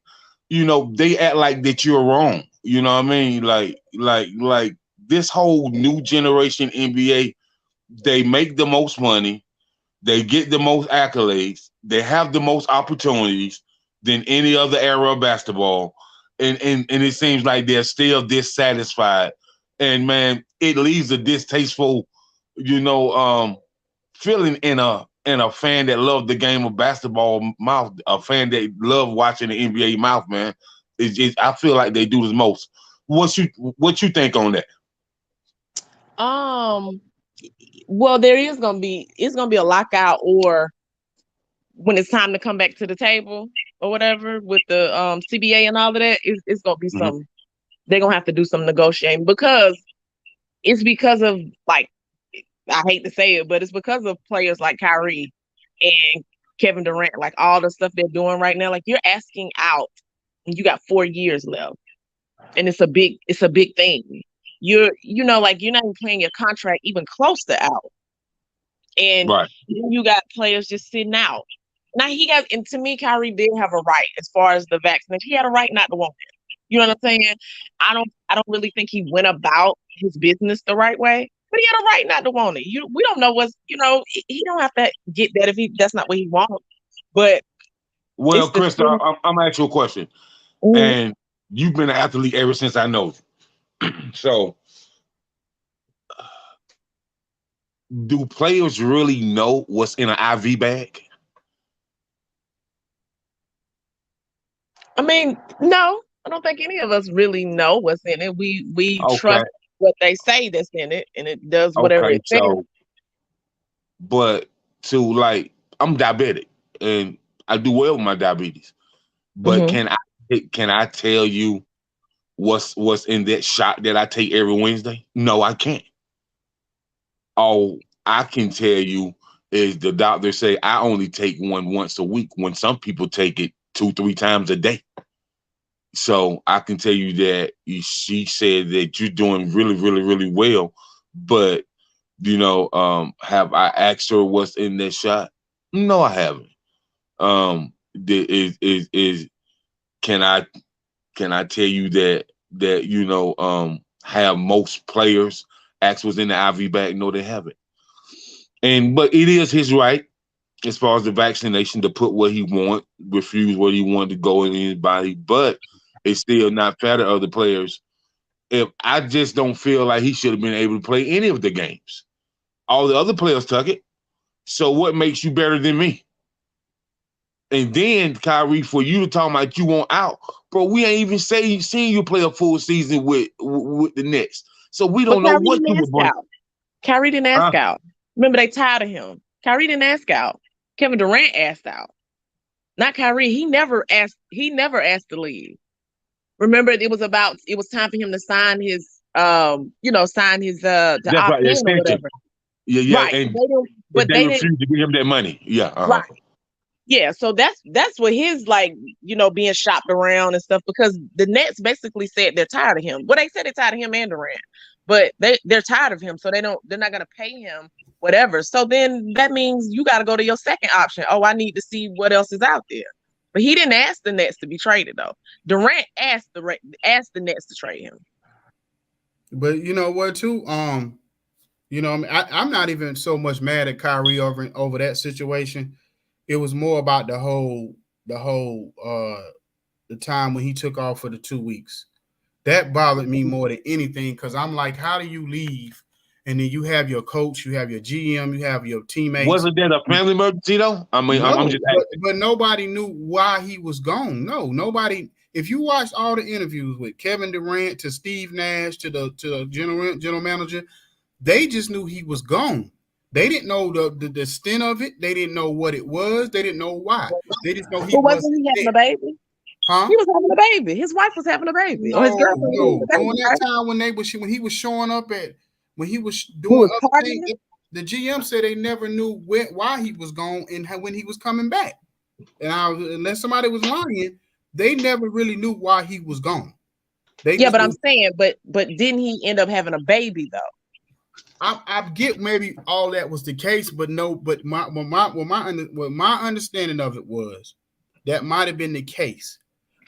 you know, they act like that you're wrong. You know what I mean? Like this whole new generation NBA, they make the most money, they get the most accolades, they have the most opportunities than any other era of basketball. And it seems like they're still dissatisfied. And man, it leaves a distasteful, feeling in a fan that loved the game of basketball mouth, a fan that loved watching the NBA mouth, man. I feel like they do the most. What you think on that? Well, it's gonna be a lockout, or when it's time to come back to the table or whatever with the CBA and all of that, it's gonna be some. They're gonna have to do some negotiating because of, like, I hate to say it, but it's because of players like Kyrie and Kevin Durant, like all the stuff they're doing right now. Like, you're asking out and you got 4 years left, and it's a big thing. You're not even playing your contract even close to out, and right. You got players just sitting out. Now and to me, Kyrie did have a right as far as the vaccination. He had a right not to want it. You know what I'm saying? I don't really think he went about his business the right way, but he had a right not to want it. We don't know he don't have to get that if that's not what he wants. But well, Krista, I'm gonna ask you a question. Mm-hmm. And you've been an athlete ever since I know you. So, do players really know what's in an IV bag? I mean, no. I don't think any of us really know what's in it. We trust what they say that's in it, and it does whatever it says. But I'm diabetic, and I do well with my diabetes. But can I tell you what's in that shot that I take every Wednesday? No, I can't. All I can tell you is the doctor say I only take one once a week, when some people take it 2-3 times a day. So I can tell you that she said that you're doing really, really, really well. But, have I asked her what's in that shot? No, I haven't. Can I tell you that have most players ask what's in the IV bag? No, they haven't. But it is his right, as far as the vaccination, to put what he want, refuse what he wanted to go in his body. But it's still not fair to other players. If I just don't feel like he should have been able to play any of the games. All the other players took it. So what makes you better than me? And then, Kyrie, for you to talk about you want out, bro, we ain't even seen you play a full season with the Nets. So we don't know what you were doing. Kyrie didn't ask out. Remember, they tired of him. Kyrie didn't ask out. Kevin Durant asked out. Not Kyrie. He never asked to leave. Remember, it was time for him to sign his the opt-in or whatever. Yeah. Right. And they refused to give him that money. Yeah. Right. Yeah, so that's what his being shopped around and stuff, because the Nets basically said they're tired of him. Well, they said they're tired of him and Durant, but they're tired of him, so they're not gonna pay him whatever. So then that means you got to go to your second option. Oh, I need to see what else is out there. But he didn't ask the Nets to be traded though. Durant asked the Nets to trade him. But you know what too? You know, I mean, I'm not even so much mad at Kyrie over that situation. It was more about the time when he took off for the 2 weeks. That bothered me more than anything because I'm like, how do you leave? And then you have your coach, you have your GM, you have your teammates. Wasn't that a family emergency though? I mean, no, I'm just but nobody knew why he was gone. No, nobody. If you watch all the interviews with Kevin Durant to Steve Nash to the general manager, they just knew he was gone. They didn't know the extent of it. They didn't know what it was. They didn't know why. They just know he wasn't he having a baby? Huh? He was having a baby. His wife was having a baby. No, or his girlfriend no. During that time when he was showing up when he was doing was other things, the GM said they never knew why he was gone and when he was coming back. And unless somebody was lying, they never really knew why he was gone. But I'm saying, but didn't he end up having a baby though? I get maybe all that was the case, but no. But my understanding of it was that might have been the case,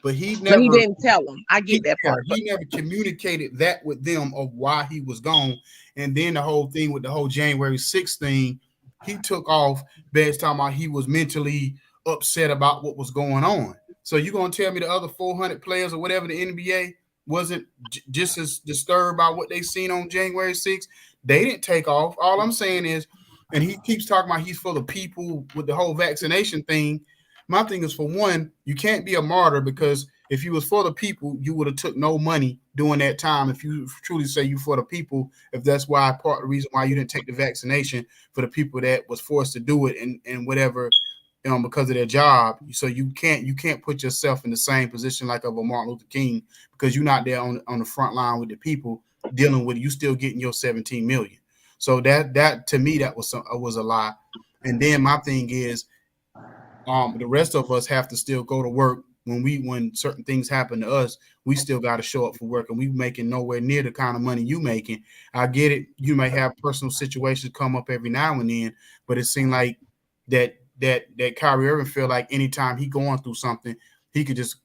but he didn't tell them. I get that part. He never communicated that with them of why he was gone, and then the whole thing with the whole January 6th thing, he took off. Bed's talking about he was mentally upset about what was going on. So you gonna tell me the other 400 players or whatever the NBA wasn't just as disturbed by what they seen on January 6th? They didn't take off. All I'm saying is, and he keeps talking about he's for the people with the whole vaccination thing. My thing is, for one, you can't be a martyr because if you was for the people, you would have took no money during that time. If you truly say you for the people, if that's why part of the reason why you didn't take the vaccination for the people that was forced to do it and whatever, because of their job. So you can't put yourself in the same position like of a Martin Luther King because you're not there on the front line with the people dealing with it. You still getting your 17 million. So that to me that was a lie. And then my thing is, the rest of us have to still go to work when certain things happen to us. We still got to show up for work, and we making nowhere near the kind of money you making. I get it. You may have personal situations come up every now and then, but it seemed like that Kyrie Irving feel like anytime he going through something, he could just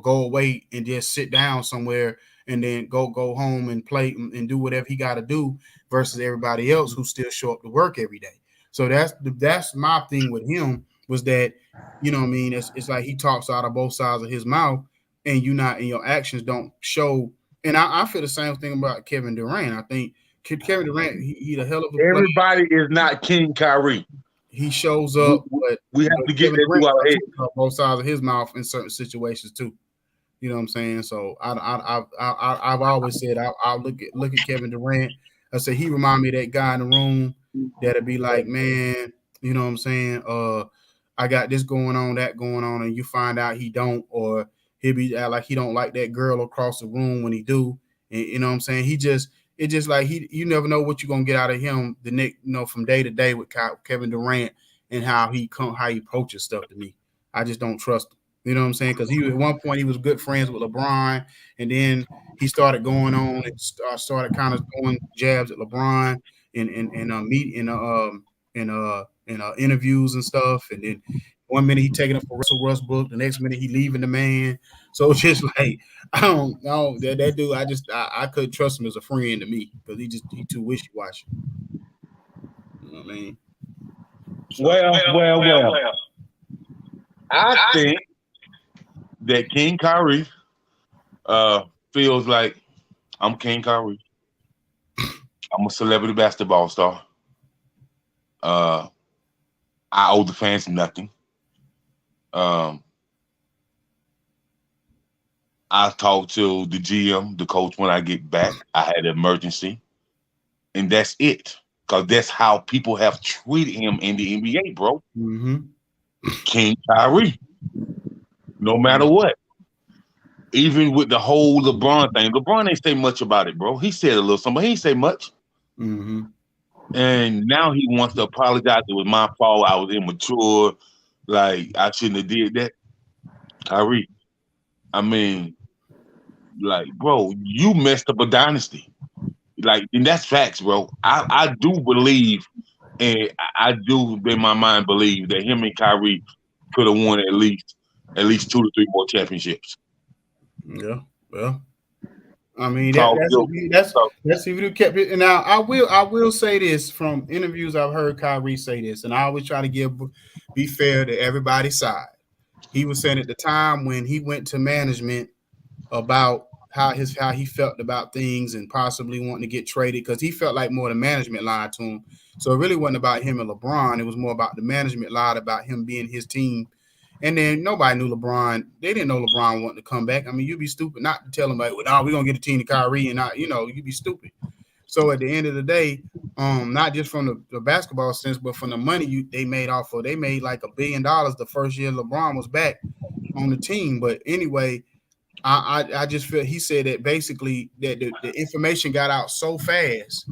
go away and just sit down somewhere and then go home and play and do whatever he got to do versus everybody else who still show up to work every day. So that's my thing with him was that, you know what I mean? It's like he talks out of both sides of his mouth and your actions don't show. And I feel the same thing about Kevin Durant. I think Kevin Durant, he the hell of a player. Everybody is not King Kyrie. He shows up, but we have to get that through our head. Both sides of his mouth in certain situations too. You know what I'm saying? So I've always said I'll look at Kevin Durant. I say he remind me of that guy in the room that'll be like, man, you know what I'm saying? I got this going on, that going on, and you find out he don't, or he'll be like he don't like that girl across the room when he do. And, you know what I'm saying? It's just like you never know what you're gonna get out of him the next, from day to day with Kevin Durant and how he approaches stuff to me. I just don't trust him. You know what I'm saying? Because he at one point he was good friends with LeBron, and then he started going on and started kind of throwing jabs at LeBron in interviews and stuff. And then one minute he taking up for Russell Westbrook, the next minute he leaving the man. So it's just like I don't know that dude. I couldn't trust him as a friend to me because he too wishy washy. You know what I mean? So, well. I think that King Kyrie feels like I'm King Kyrie. I'm a celebrity basketball star. I owe the fans nothing. I talked to the GM, the coach, when I get back. I had an emergency, and that's it. Because that's how people have treated him in the NBA, bro. Mm-hmm. King Kyrie. No matter what. Even with the whole LeBron thing. LeBron ain't say much about it, bro. He said a little something, but he ain't say much. Mm-hmm. And now he wants to apologize. It was my fault. I was immature. Like, I shouldn't have did that. Kyrie, I mean, like, bro, you messed up a dynasty. Like, and that's facts, bro. I do believe, and I do in my mind believe that him and Kyrie could have won at least 2 to 3 more championships. Yeah, well, I mean, that's if you kept it. And now I will say this from interviews I've heard Kyrie say this, and I always try to be fair to everybody's side. He was saying at the time when he went to management about how he felt about things and possibly wanting to get traded, because he felt like more the management lied to him. So it really wasn't about him and LeBron. It was more about the management lied about him being his team. And then nobody knew LeBron. They didn't know LeBron wanted to come back. I mean, you'd be stupid not to tell him, like, well, no, we're going to get a team to Kyrie. And not, you'd be stupid. So at the end of the day, not just from the basketball sense, but from the money they made like $1 billion the first year LeBron was back on the team. But anyway, I just feel he said that basically that the information got out so fast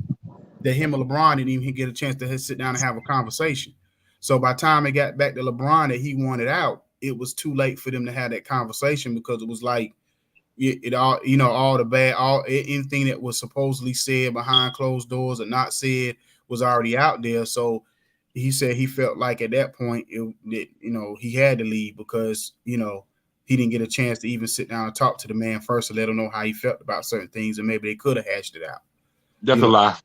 that him and LeBron didn't even get a chance to sit down and have a conversation. So by the time it got back to LeBron that he wanted out, it was too late for them to have that conversation, because it was like anything that was supposedly said behind closed doors or not said was already out there. So he said he felt like at that point he had to leave, because he didn't get a chance to even sit down and talk to the man first to let him know how he felt about certain things, and maybe they could have hashed it out. That's a lie.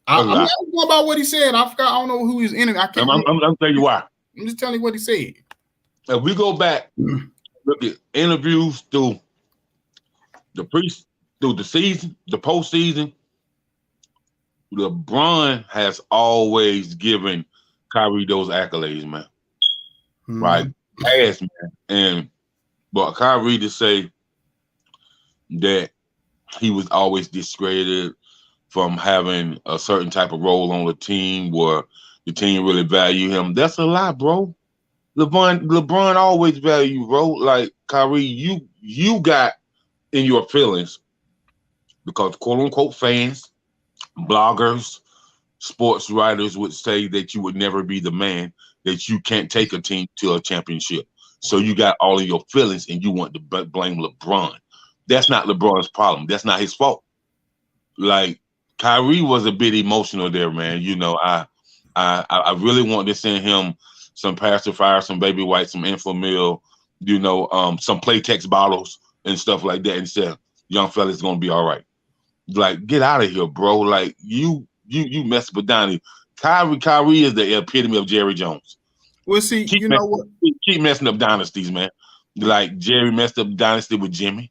I'm not going about what he said. I don't know who he's in. I can't. I'm telling you why. I'm just telling you what he said. If we go back, look at interviews through the season, the postseason, LeBron has always given Kyrie those accolades, man. Right? Ass, man. But Kyrie to say that he was always discredited from having a certain type of role on the team where the team really value him, that's a lie, bro. LeBron always value you, bro. Like, Kyrie, you got in your feelings because quote-unquote fans, bloggers, sports writers would say that you would never be the man, that you can't take a team to a championship. So you got all of your feelings and you want to blame LeBron. That's not LeBron's problem. That's not his fault. Like, Kyrie was a bit emotional there, man. I really want to send him some pacifier, some baby wipes, some Infamil, some Playtex bottles and stuff like that, and say, young fella's gonna be all right. Like, get out of here, bro. Like, you mess with Donnie. Kyrie is the epitome of Jerry Jones. Well, see, keep messing up dynasties, man. Like, Jerry messed up dynasty with Jimmy.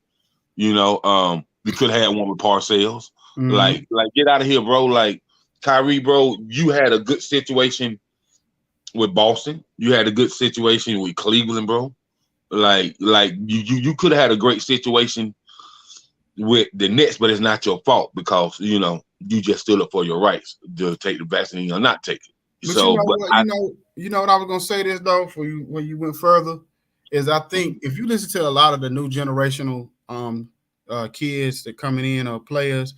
We could have had one with Parcells. Mm-hmm. Like, get out of here, bro. Like, Kyrie, bro, you had a good situation with Boston. You had a good situation with Cleveland, bro. Like you could have had a great situation with the Nets, but it's not your fault because you just stood up for your rights to take the vaccine or not take it. But you know what I was gonna say this though for you when you went further is I think if you listen to a lot of the new generational kids that coming in or players,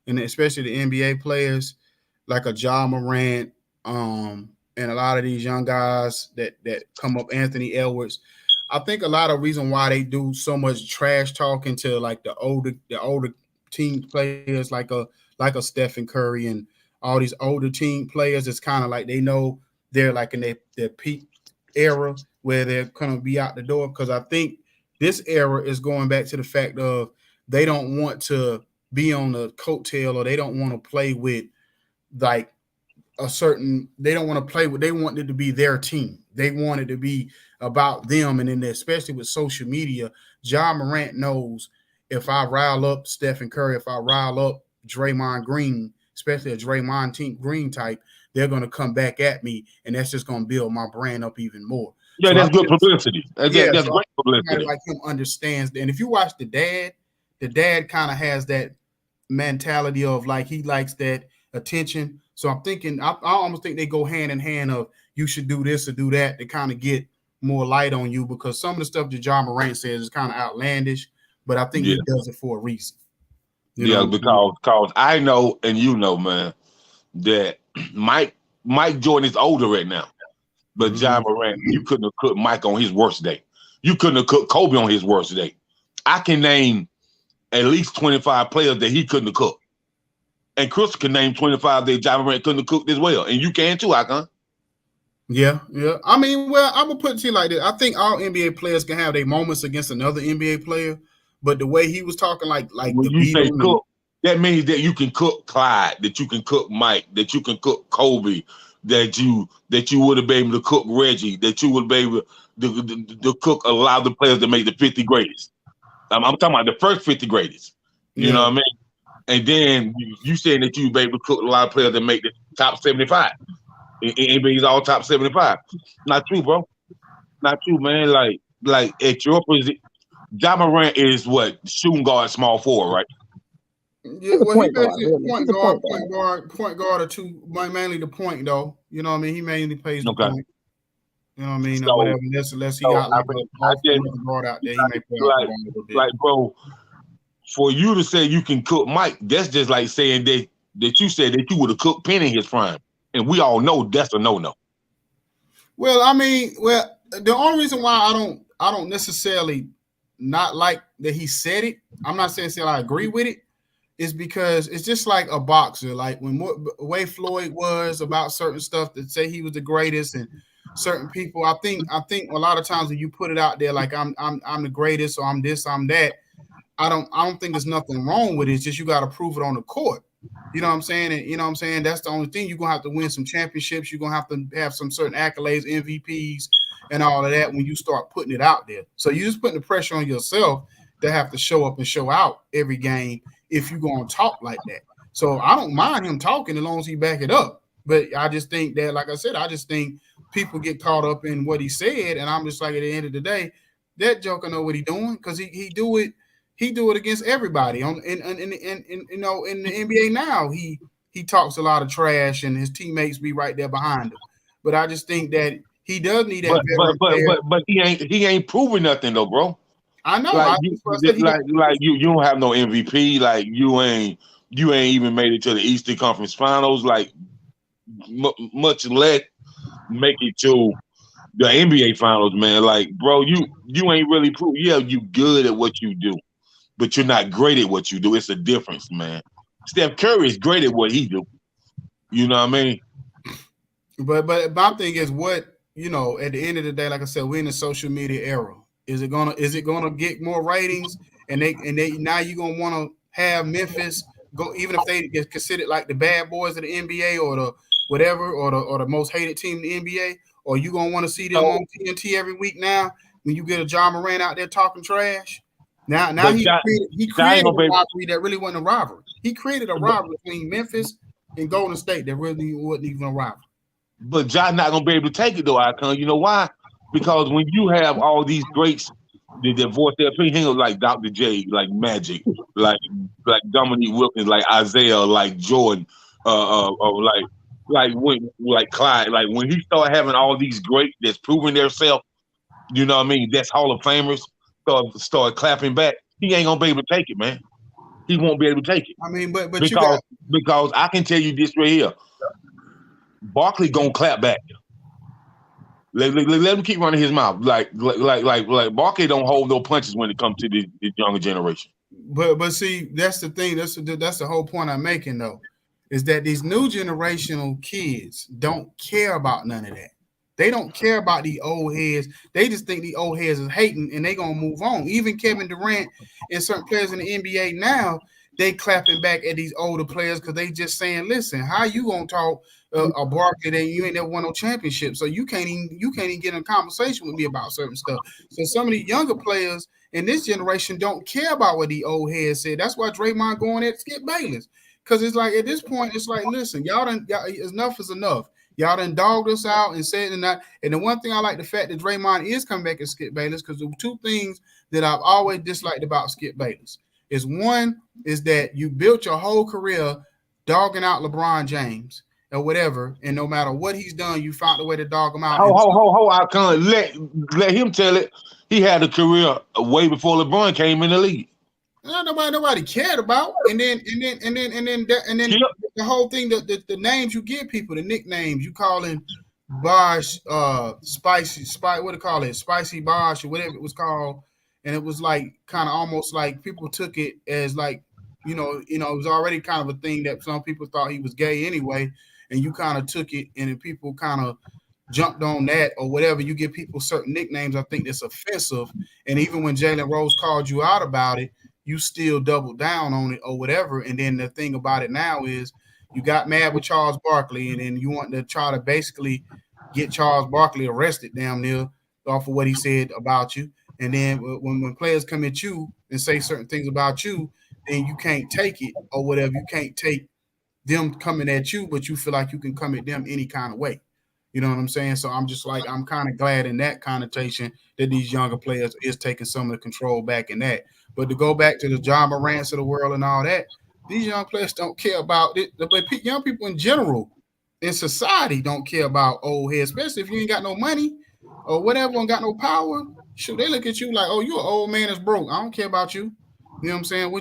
and especially the NBA players like a Ja Morant, and a lot of these young guys that come up, Anthony Edwards. I think a lot of reason why they do so much trash talking to like the older team players like a Stephen Curry and all these older team players, it's kind of like they know they're like in their peak era where they're going to be out the door, because I think this era is going back to the fact of they don't want to be on the coattail, or they don't want to play with like they don't want to play with, they want it to be their team. They want it to be about them. And then especially with social media, Ja Morant knows if I rile up Stephen Curry, if I rile up Draymond Green, especially a Draymond Green type, they're going to come back at me, and that's just going to build my brand up even more. Yeah, so that's good publicity. That's great publicity. Like him understands. And if you watch the dad kind of has that mentality of like he likes that attention. So I'm thinking, I almost think they go hand in hand of you should do this or do that to kind of get more light on you, because some of the stuff that Ja Morant says is kind of outlandish, but I think he does it for a reason. Because I know, and man, that Mike Jordan is older right now, but Ja Morant, you couldn't have cooked Mike on his worst day. You couldn't have cooked Kobe on his worst day. I can name at least 25 players that he couldn't have cooked. And Chris can name 25 that Ja Morant couldn't have cooked as well. And you can too, Icon. Yeah. I mean, well, I'm going to put it to you like this. I think all NBA players can have their moments against another NBA player, But the way he was talking, like when the you beat say him, cook, that means that you can cook Clyde, that you can cook Mike, that you can cook Kobe, that you would have been able to cook Reggie, that you would be able to cook a lot of the players that make the 50 greatest. I'm talking about the first 50 greatest. You know what I mean? And then you saying that you would be able to cook a lot of players that make the top 75. NBA's all top 75. Not true, bro. Not true, man. Like at your position, Ja Morant is what? Shooting guard, small forward, right? Yeah, well, he basically point guard, or two, mainly the point though. You know what I mean? He mainly plays the point. You know what I mean? So, or whatever. Unless he got like a guard out there, he may play off the ball a little bit. Like, bro, for you to say you can cook Mike, that's just like saying that you said that you would have cooked Penn in his prime, and we all know that's a no-no. Well, I mean, the only reason why I don't necessarily not like that he said it. I'm not saying I agree with it. Is because it's just like a boxer. Like when way Floyd was about certain stuff that say he was the greatest, and certain people. I think a lot of times when you put it out there, like I'm the greatest, or I'm this, I'm that. I don't think there's nothing wrong with it. It's just you got to prove it on the court. You know what I'm saying? And you know what I'm saying? That's the only thing. You're gonna have to win some championships. You're gonna have to have some certain accolades, MVPs, and all of that when you start putting it out there. So you're just putting the pressure on yourself to have to show up and show out every game if you're gonna talk like that. So I don't mind him talking as long as he back it up. But I just think that, like I said, I just think people get caught up in what he said, and I'm just like, at the end of the day, that joker know what he doing because he do it against everybody in you know, in the NBA now. He talks a lot of trash, and his teammates be right there behind him. But I just think that he does need that. But he ain't proving nothing though, bro. I know. Like you don't have no MVP. Like you ain't even made it to the Eastern Conference Finals. Like much less make it to the NBA Finals, man. Like, bro, you ain't really proved. Yeah, you good at what you do, but you're not great at what you do. It's a difference, man. Steph Curry is great at what he do. You know what I mean? But my thing is, what, you know, at the end of the day, like I said, we're in the social media era. Is it gonna get more ratings? And they now you're gonna want to have Memphis go, even if they get considered like the bad boys of the NBA or the whatever, or the most hated team in the NBA, or you gonna want to see them on TNT every week now when you get a Ja Morant out there talking trash? Now he created a rivalry that really wasn't a rivalry. He created a rivalry between Memphis and Golden State that really wasn't even a rivalry. But Ja not gonna be able to take it though, Icon. You know why? Because when you have all these greats that voice their opinion, like Dr. J, like Magic, like Dominique Wilkins, like Isaiah, like Jordan, like Clyde, like when he start having all these greats that's proving themselves, you know what I mean? That's Hall of Famers start clapping back. He ain't gonna be able to take it, man. He won't be able to take it. I mean, but because I can tell you this right here, Barkley gonna clap back. Let him keep running his mouth. Like Barkley don't hold no punches when it comes to this younger generation. But see, that's the thing. That's the whole point I'm making though, is that these new generational kids don't care about none of that. They don't care about the old heads. They just think the old heads is hating, and they gonna move on. Even Kevin Durant and certain players in the NBA now, they clapping back at these older players because they just saying, "Listen, how you gonna talk a Barkley that you ain't never won no championship, so you can't even get in a conversation with me about certain stuff." So some of the younger players in this generation don't care about what the old heads said. That's why Draymond going at Skip Bayless, because it's like at this point, it's like, listen, y'all enough is enough. Y'all done dogged us out and said that. And the one thing I like the fact that Draymond is coming back at Skip Bayless, because the two things that I've always disliked about Skip Bayless is, one is that you built your whole career dogging out LeBron James or whatever, and no matter what he's done, you found a way to dog him out. I can't let him tell it. He had a career way before LeBron came in the league. Nobody cared about, and then the whole thing, the names you give people, the nicknames you calling Bosh, Spicy, what do you call it, Spicy Bosh or whatever it was called, and it was like kind of almost like people took it as like, you know, it was already kind of a thing that some people thought he was gay anyway, and you kind of took it, and then people kind of jumped on that or whatever. You give people certain nicknames, I think that's offensive. And even when Jalen Rose called you out about it, you still doubled down on it or whatever. And then the thing about it now is you got mad with Charles Barkley, and then you want to try to basically get Charles Barkley arrested damn near off of what he said about you. And then when players come at you and say certain things about you, then you can't take it or whatever. You can't take them coming at you, but you feel like you can come at them any kind of way. You know what I'm saying? So I'm just like, I'm kind of glad in that connotation that these younger players is taking some of the control back in that. But to go back to the John Morants of the world and all that, these young players don't care about it. But young people in general in society don't care about old heads, especially if you ain't got no money or whatever and got no power. Shoot, they look at you like, oh, you an old man that's broke. I don't care about you. You know what I'm saying?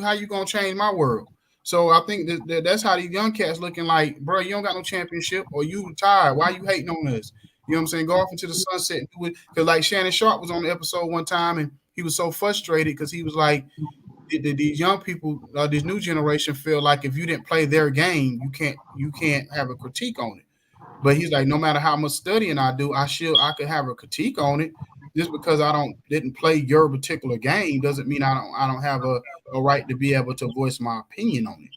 How you gonna change my world? So I think that's how these young cats looking like, bro, you don't got no championship or you retired. Why you hating on us? You know what I'm saying? Go off into the sunset and do it. Because like Shannon Sharp was on the episode one time and he was so frustrated because he was like, these young people, this new generation feel like if you didn't play their game, you can't have a critique on it. But he's like, no matter how much studying I do, I could have a critique on it. Just because I didn't play your particular game doesn't mean I don't have a right to be able to voice my opinion on it.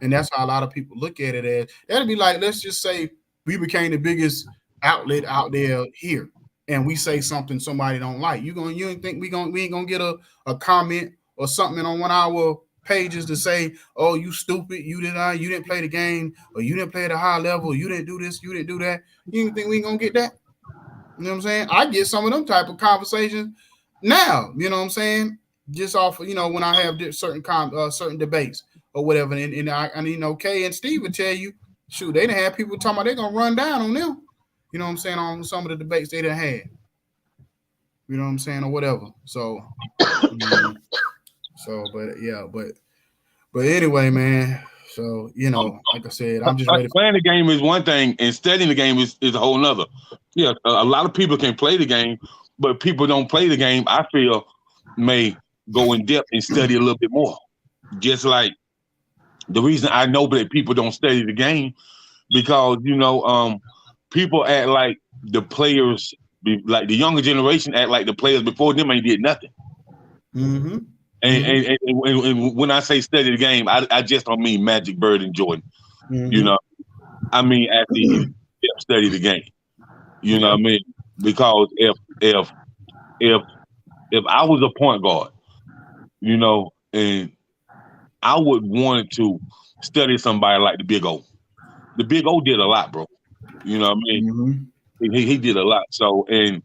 And that's how a lot of people look at it as. That'd be like, let's just say we became the biggest outlet out there here, and we say something somebody don't like. You ain't think we ain't gonna get a comment or something on one of our pages to say, oh, you stupid, you didn't play the game, or you didn't play at a high level, you didn't do this, you didn't do that. You didn't think we ain't gonna get that? You know what I'm saying? I get some of them type of conversations now, you know what I'm saying? Just off of, when I have certain debates or whatever. And Kay and Steve would tell you, shoot, they done have people talking about they're going to run down on them. You know what I'm saying? On some of the debates they done had. You know what I'm saying? Or whatever. So, but anyway, man. So, like I said, I'm just ready. Playing the game is one thing, and studying the game is a whole nother. Yeah, a lot of people can play the game, but people don't play the game, I feel, may go in depth and study a little bit more. Just like the reason I know that people don't study the game, because, people act like the players, like the younger generation act like the players before them ain't did nothing. Mm-hmm. And when I say study the game, I just don't mean Magic, Bird, and Jordan. Mm-hmm. I mean actually study the game. You know what I mean? Because if I was a point guard, and I would want to study somebody like the Big O. The Big O did a lot, bro. You know what I mean? Mm-hmm. He did a lot. So and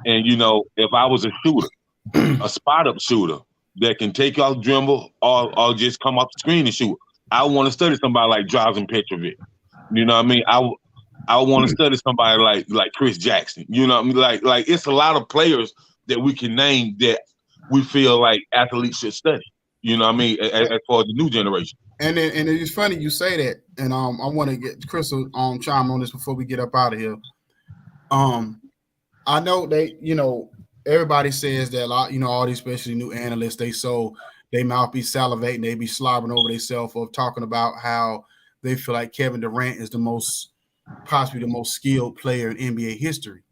if I was a shooter, a spot up shooter that can take off dribble or just come off the screen and shoot, I want to study somebody like Drazen Petrovic. You know what I mean? I want to study somebody like Chris Jackson. You know what I mean? Like it's a lot of players that we can name that we feel like athletes should study. You know what I mean? As far as the new generation. And it's funny you say that, and I want to get Crystal chime on this before we get up out of here. I know everybody says that all these especially new analysts, they mouth be salivating, they be slobbering over themselves of talking about how they feel like Kevin Durant is possibly the most skilled player in NBA history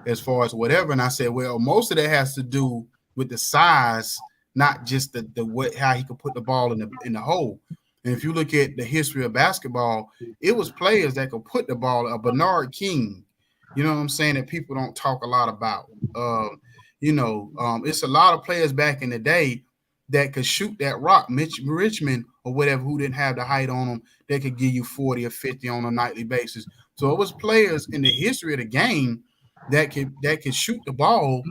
as far as whatever. And I said, well, most of that has to do with the size, not just how he could put the ball in the hole. And if you look at the history of basketball, it was players that could put the ball, Bernard King, you know what I'm saying, that people don't talk a lot about. It's a lot of players back in the day that could shoot that rock. Mitch Richmond or whatever, who didn't have the height on them, they could give you 40 or 50 on a nightly basis. So it was players in the history of the game that could shoot the ball,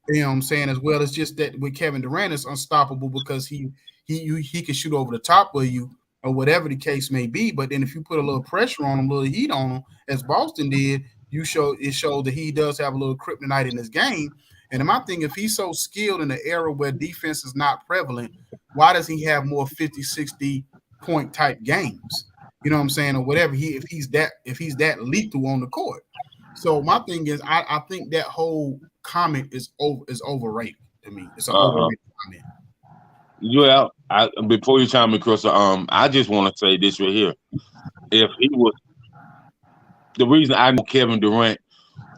you know what I'm saying, as well as just that with Kevin Durant is unstoppable because he can shoot over the top of you or whatever the case may be. But then if you put a little pressure on him, a little heat on him, as Boston did, it showed that he does have a little kryptonite in his game. And my thing, if he's so skilled in an era where defense is not prevalent, why does he have more 50, 60 point type games? You know what I'm saying? Or whatever, if he's that lethal on the court. So my thing is, I think that whole comment is overrated to me. It's an overrated comment. Well, before you chime in, Chris, I just want to say this right here. If he was, the reason I know Kevin Durant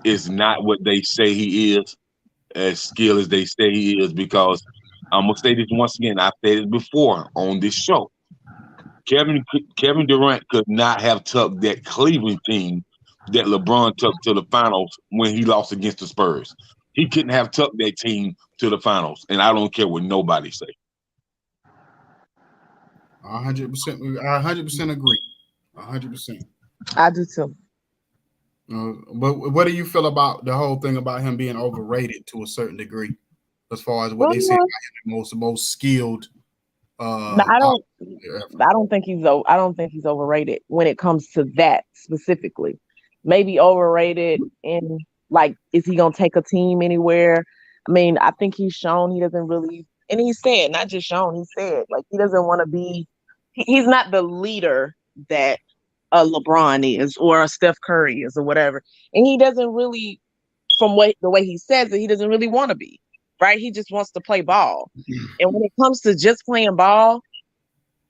is not what they say he is, as skilled as they say he is. Because I'm gonna say this once again. I've said it before on this show. Kevin Durant could not have tucked that Cleveland team that LeBron took to the finals when he lost against the Spurs. He couldn't have tucked that team to the finals, and I don't care what nobody say. 100%. I 100% agree. 100%. I do too. But what do you feel about the whole thing about him being overrated to a certain degree, as far as what they say about him, the most skilled? I don't think he's overrated when it comes to that specifically. Maybe overrated in like, is he gonna take a team anywhere? I mean, I think he's shown he doesn't really, and he said, not just shown, he said like he doesn't want to be. He's not the leader that a LeBron is or a Steph Curry is or whatever, and he doesn't really, from the way he says it, he doesn't really want to be. Right? He just wants to play ball. And when it comes to just playing ball,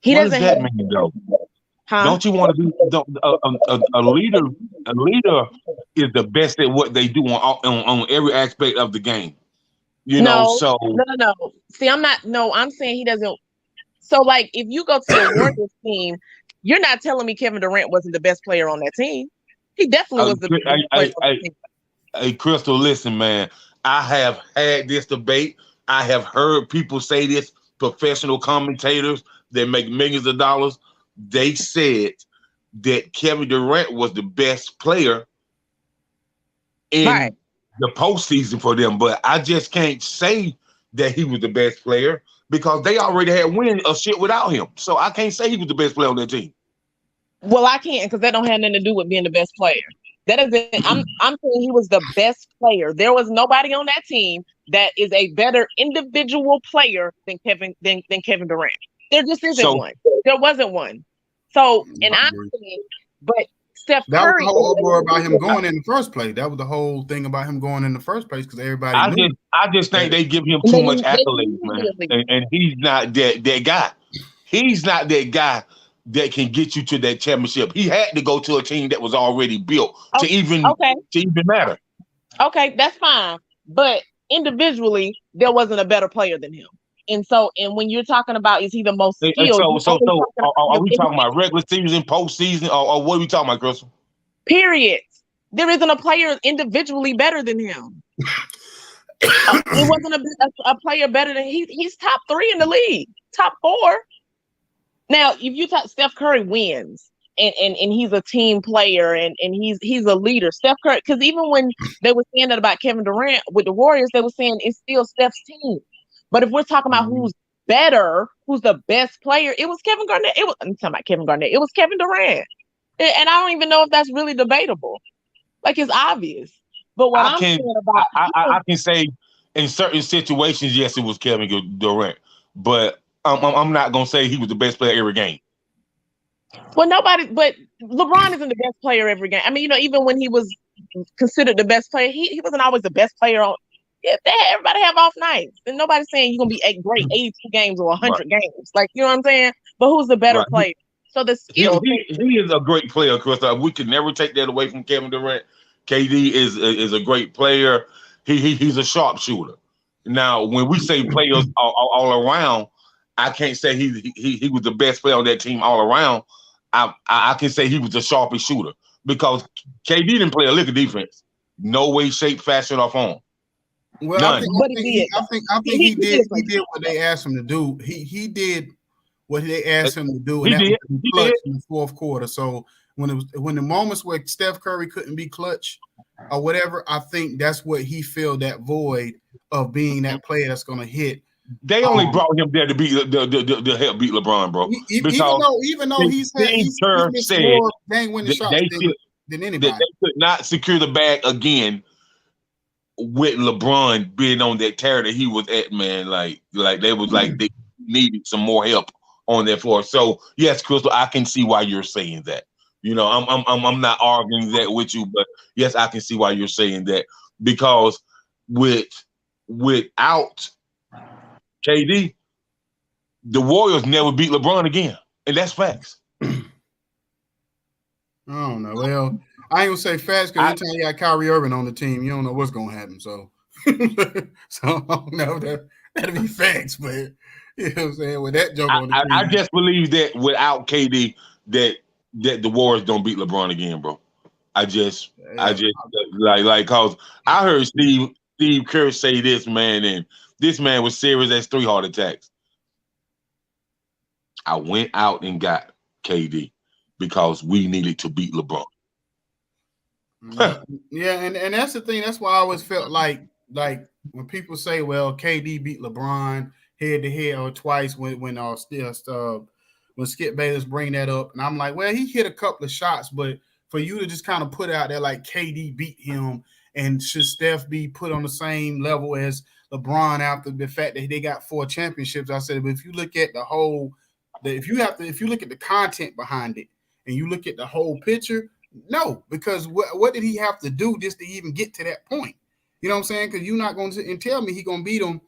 he what doesn't does that have mean, though? Huh? Don't you want to be a leader? A leader is the best at what they do on every aspect of the game. You know, so no. See, I'm saying he doesn't. So, like, if you go to the Warriors team, you're not telling me Kevin Durant wasn't the best player on that team. He definitely was the best player on that team. Hey, Crystal, listen, man. I have had this debate. I have heard people say this, professional commentators that make millions of dollars. They said that Kevin Durant was the best player in the postseason for them. But I just can't say that he was the best player because they already had winning of shit without him. So I can't say he was the best player on their team. Well, I can't because that don't have nothing to do with being the best player. That isn't. I'm saying he was the best player. There was nobody on that team that is a better individual player than Kevin Durant. There just isn't one. There wasn't one. So, and I'm saying, but Steph Curry. That was the whole uproar about him going in the first place. That was the whole thing about him going in the first place because everybody knew. I just think they give him too much accolades, man. And he's not that guy. He's not that guy that can get you to that championship. He had to go to a team that was already built to even matter. Okay, that's fine. But individually, there wasn't a better player than him. And when you're talking about is he the most skilled? So are we talking about regular season, postseason, or what are we talking about, Crystal? Period. There isn't a player individually better than him. It wasn't a player better than he's top 3 in the league, top 4. Now, if you talk Steph Curry wins and he's a team player and he's a leader, Steph Curry, because even when they were saying that about Kevin Durant with the Warriors, they were saying it's still Steph's team. But if we're talking about who's better, who's the best player, it was Kevin Garnett. I'm talking about Kevin Garnett. It was Kevin Durant. And I don't even know if that's really debatable. Like, it's obvious. But what I'm saying about I can say in certain situations, yes, it was Kevin Durant. But I'm not gonna say he was the best player every game. Well, but LeBron isn't the best player every game. I mean, even when he was considered the best player, he wasn't always the best player on. Yeah, everybody have off nights, and nobody's saying you're gonna be great 82 games or 100 games. Like, you know what I'm saying? But who's the better player? So the skill. He is a great player, Chris. We can never take that away from Kevin Durant. KD is a great player. He's a sharpshooter. Now, when we say players all around, I can't say he was the best player on that team all around. I can say he was the sharpest shooter because KD didn't play a lick of defense. No way, shape, fashion, or form. Well, none. I think he did what they asked him to do. He did what they asked him to do, and that was clutch in the fourth quarter. So when the moments where Steph Curry couldn't be clutch or whatever, I think that's what he filled that void of being that player that's going to hit. They only brought him there to be to help beat LeBron, bro. Even though he's more game-winning shots than anybody. They could not secure the bag again with LeBron being on that tear that he was at, man. Like they was like they needed some more help on their floor. So yes, Crystal, I can see why you're saying that. I'm not arguing that with you, but yes, I can see why you're saying that because without KD, the Warriors never beat LeBron again, and that's facts. I don't know. Well, I ain't gonna say fast because anytime you got Kyrie Irving on the team, you don't know what's gonna happen. So, so I don't know that'll be facts, but you know what I'm saying with that joke on the team. I just believe that without KD, that the Warriors don't beat LeBron again, bro. I just like cause I heard Steve Kerr say this, man, and this man was serious as 3 heart attacks. I went out and got KD because we needed to beat LeBron. Yeah, and that's the thing. That's why I always felt like when people say, "Well, KD beat LeBron head to head or twice," when Skip Bayless bring that up, and I'm like, well, he hit a couple of shots, but for you to just kind of put out there like KD beat him, and should Steph be put on the same level as LeBron after the fact that they got 4 championships? I said, but if you look at the whole, if you look at the content behind it, and you look at the whole picture. No, because what did he have to do just to even get to that point? You know what I'm saying? Because you're not going to tell me he's going to beat them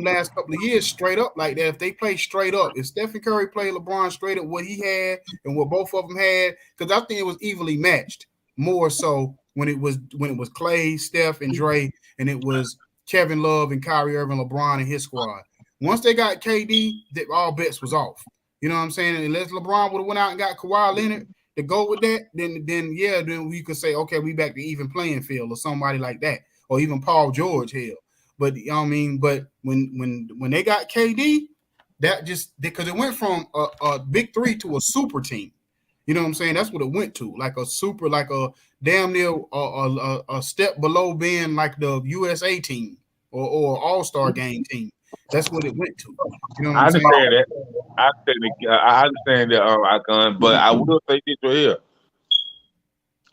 last couple of years straight up like that. If they play straight up, if Stephen Curry played LeBron straight up what he had and what both of them had, because I think it was evenly matched more so when it was Clay, Steph, and Dre, and it was Kevin Love and Kyrie Irving, LeBron and his squad. Once they got KD, all bets was off. You know what I'm saying? And unless LeBron would have went out and got Kawhi Leonard to go with that, then we could say, okay, we back to even playing field or somebody like that, or even Paul George, hell. But you know what I mean, but when they got KD, that just because it went from a big 3 to a super team. You know what I'm saying? That's what it went to, like a super, like a damn near a step below being like the USA team or All-Star game team. That's what it went to. You know what I I'm saying? understand that. I understand that, Icon, but I will say this right here.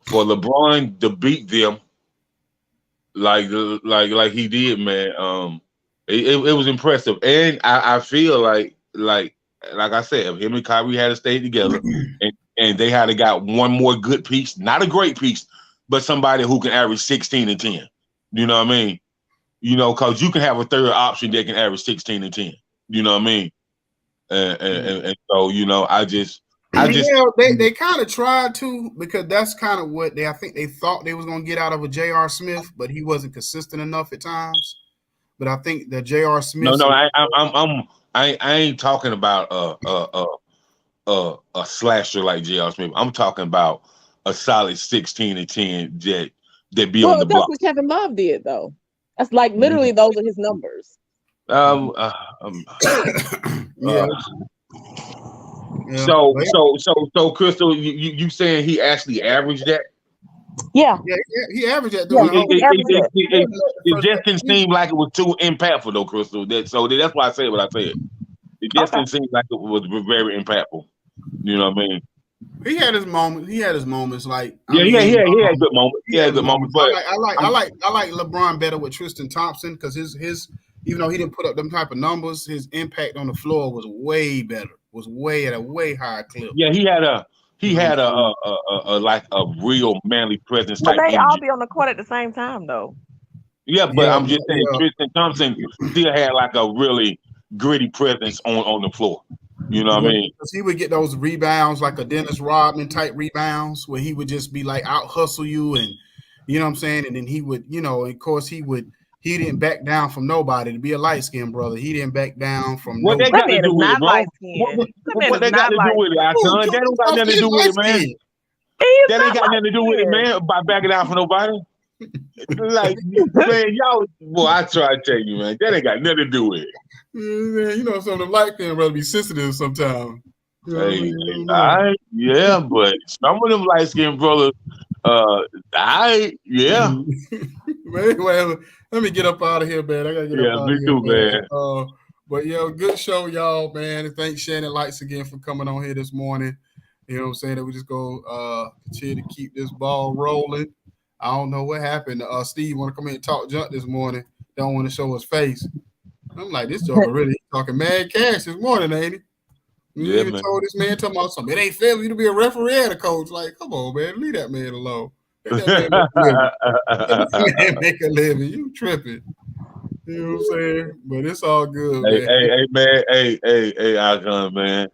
For LeBron to beat them like he did, man, it was impressive. And I feel like I said, if him and Kyrie had to stay together and they had to got one more good piece, not a great piece, but somebody who can average 16 and 10. You know what I mean? You know, because you can have a third option that can average 16 and 10. You know what I mean? And so, you know, I just they kind of tried to, because that's kind of what I think they thought they was gonna get out of a J.R. Smith, but he wasn't consistent enough at times. But I think that J.R. Smith. No, I ain't talking about a slasher like J.R. Smith. I'm talking about a solid 16 and 10 that be on the block. That's what Kevin Love did, though. That's like literally those are his numbers. Yeah. So Crystal, you saying he actually averaged that? Yeah, he averaged that. It just didn't seem like it was too impactful, though, Crystal. That's why I said what I said. It just didn't seem like it was very impactful. You know what I mean? He had his moments. He had good moments. He had good moments. But I like LeBron better with Tristan Thompson because his even though he didn't put up them type of numbers, his impact on the floor was way better. Was way at a way higher clip. Yeah, he had a like a real manly presence. But type they energy. all be on the court at the same time, though. Yeah, but I'm just saying Tristan Thompson still had like a really gritty presence on the floor. You know what I mean? Because he would get those rebounds like a Dennis Rodman type rebounds where he would just be like out hustle you, and you know what I'm saying? And then he would, you know, of course he didn't back down from nobody. To be a light skinned brother, he didn't back down from nobody. What they got to do with it, bro? What they got to do with it, Icon? That don't got nothing to do with it, man. That ain't got nothing to do with it, man, by backing out for nobody. Like, man, y'all, boy, I try to tell you, man, that ain't got nothing to do with it. Yeah, you know, some of the light skinned brothers be sensitive sometimes. You know but some of them light skinned brothers, man, anyway, let me get up out of here, man. I gotta get up out of here. Yeah, me too, man. But good show, y'all, man. And thanks Shannon Lights again for coming on here this morning. You know what I'm saying? That we just go continue to keep this ball rolling. I don't know what happened. Steve want to come in and talk junk this morning. Don't want to show his face. I'm like, this joker really talking mad cash this morning, ain't he? You even told this man talking about something. It ain't fair for you to be a referee and a coach. Like, come on, man, leave that man alone. Let that man make a living. You tripping. You know what I'm saying? But it's all good, man. Hey, Icon, man.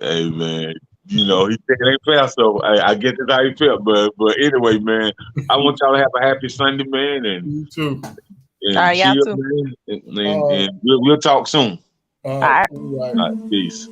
Hey, man. He said it ain't fair, so I get that's how he felt. But anyway, man, I want y'all to have a happy Sunday, man, and You too. All right, y'all chill, too. man, and we'll talk soon. All right. All right. All right, peace.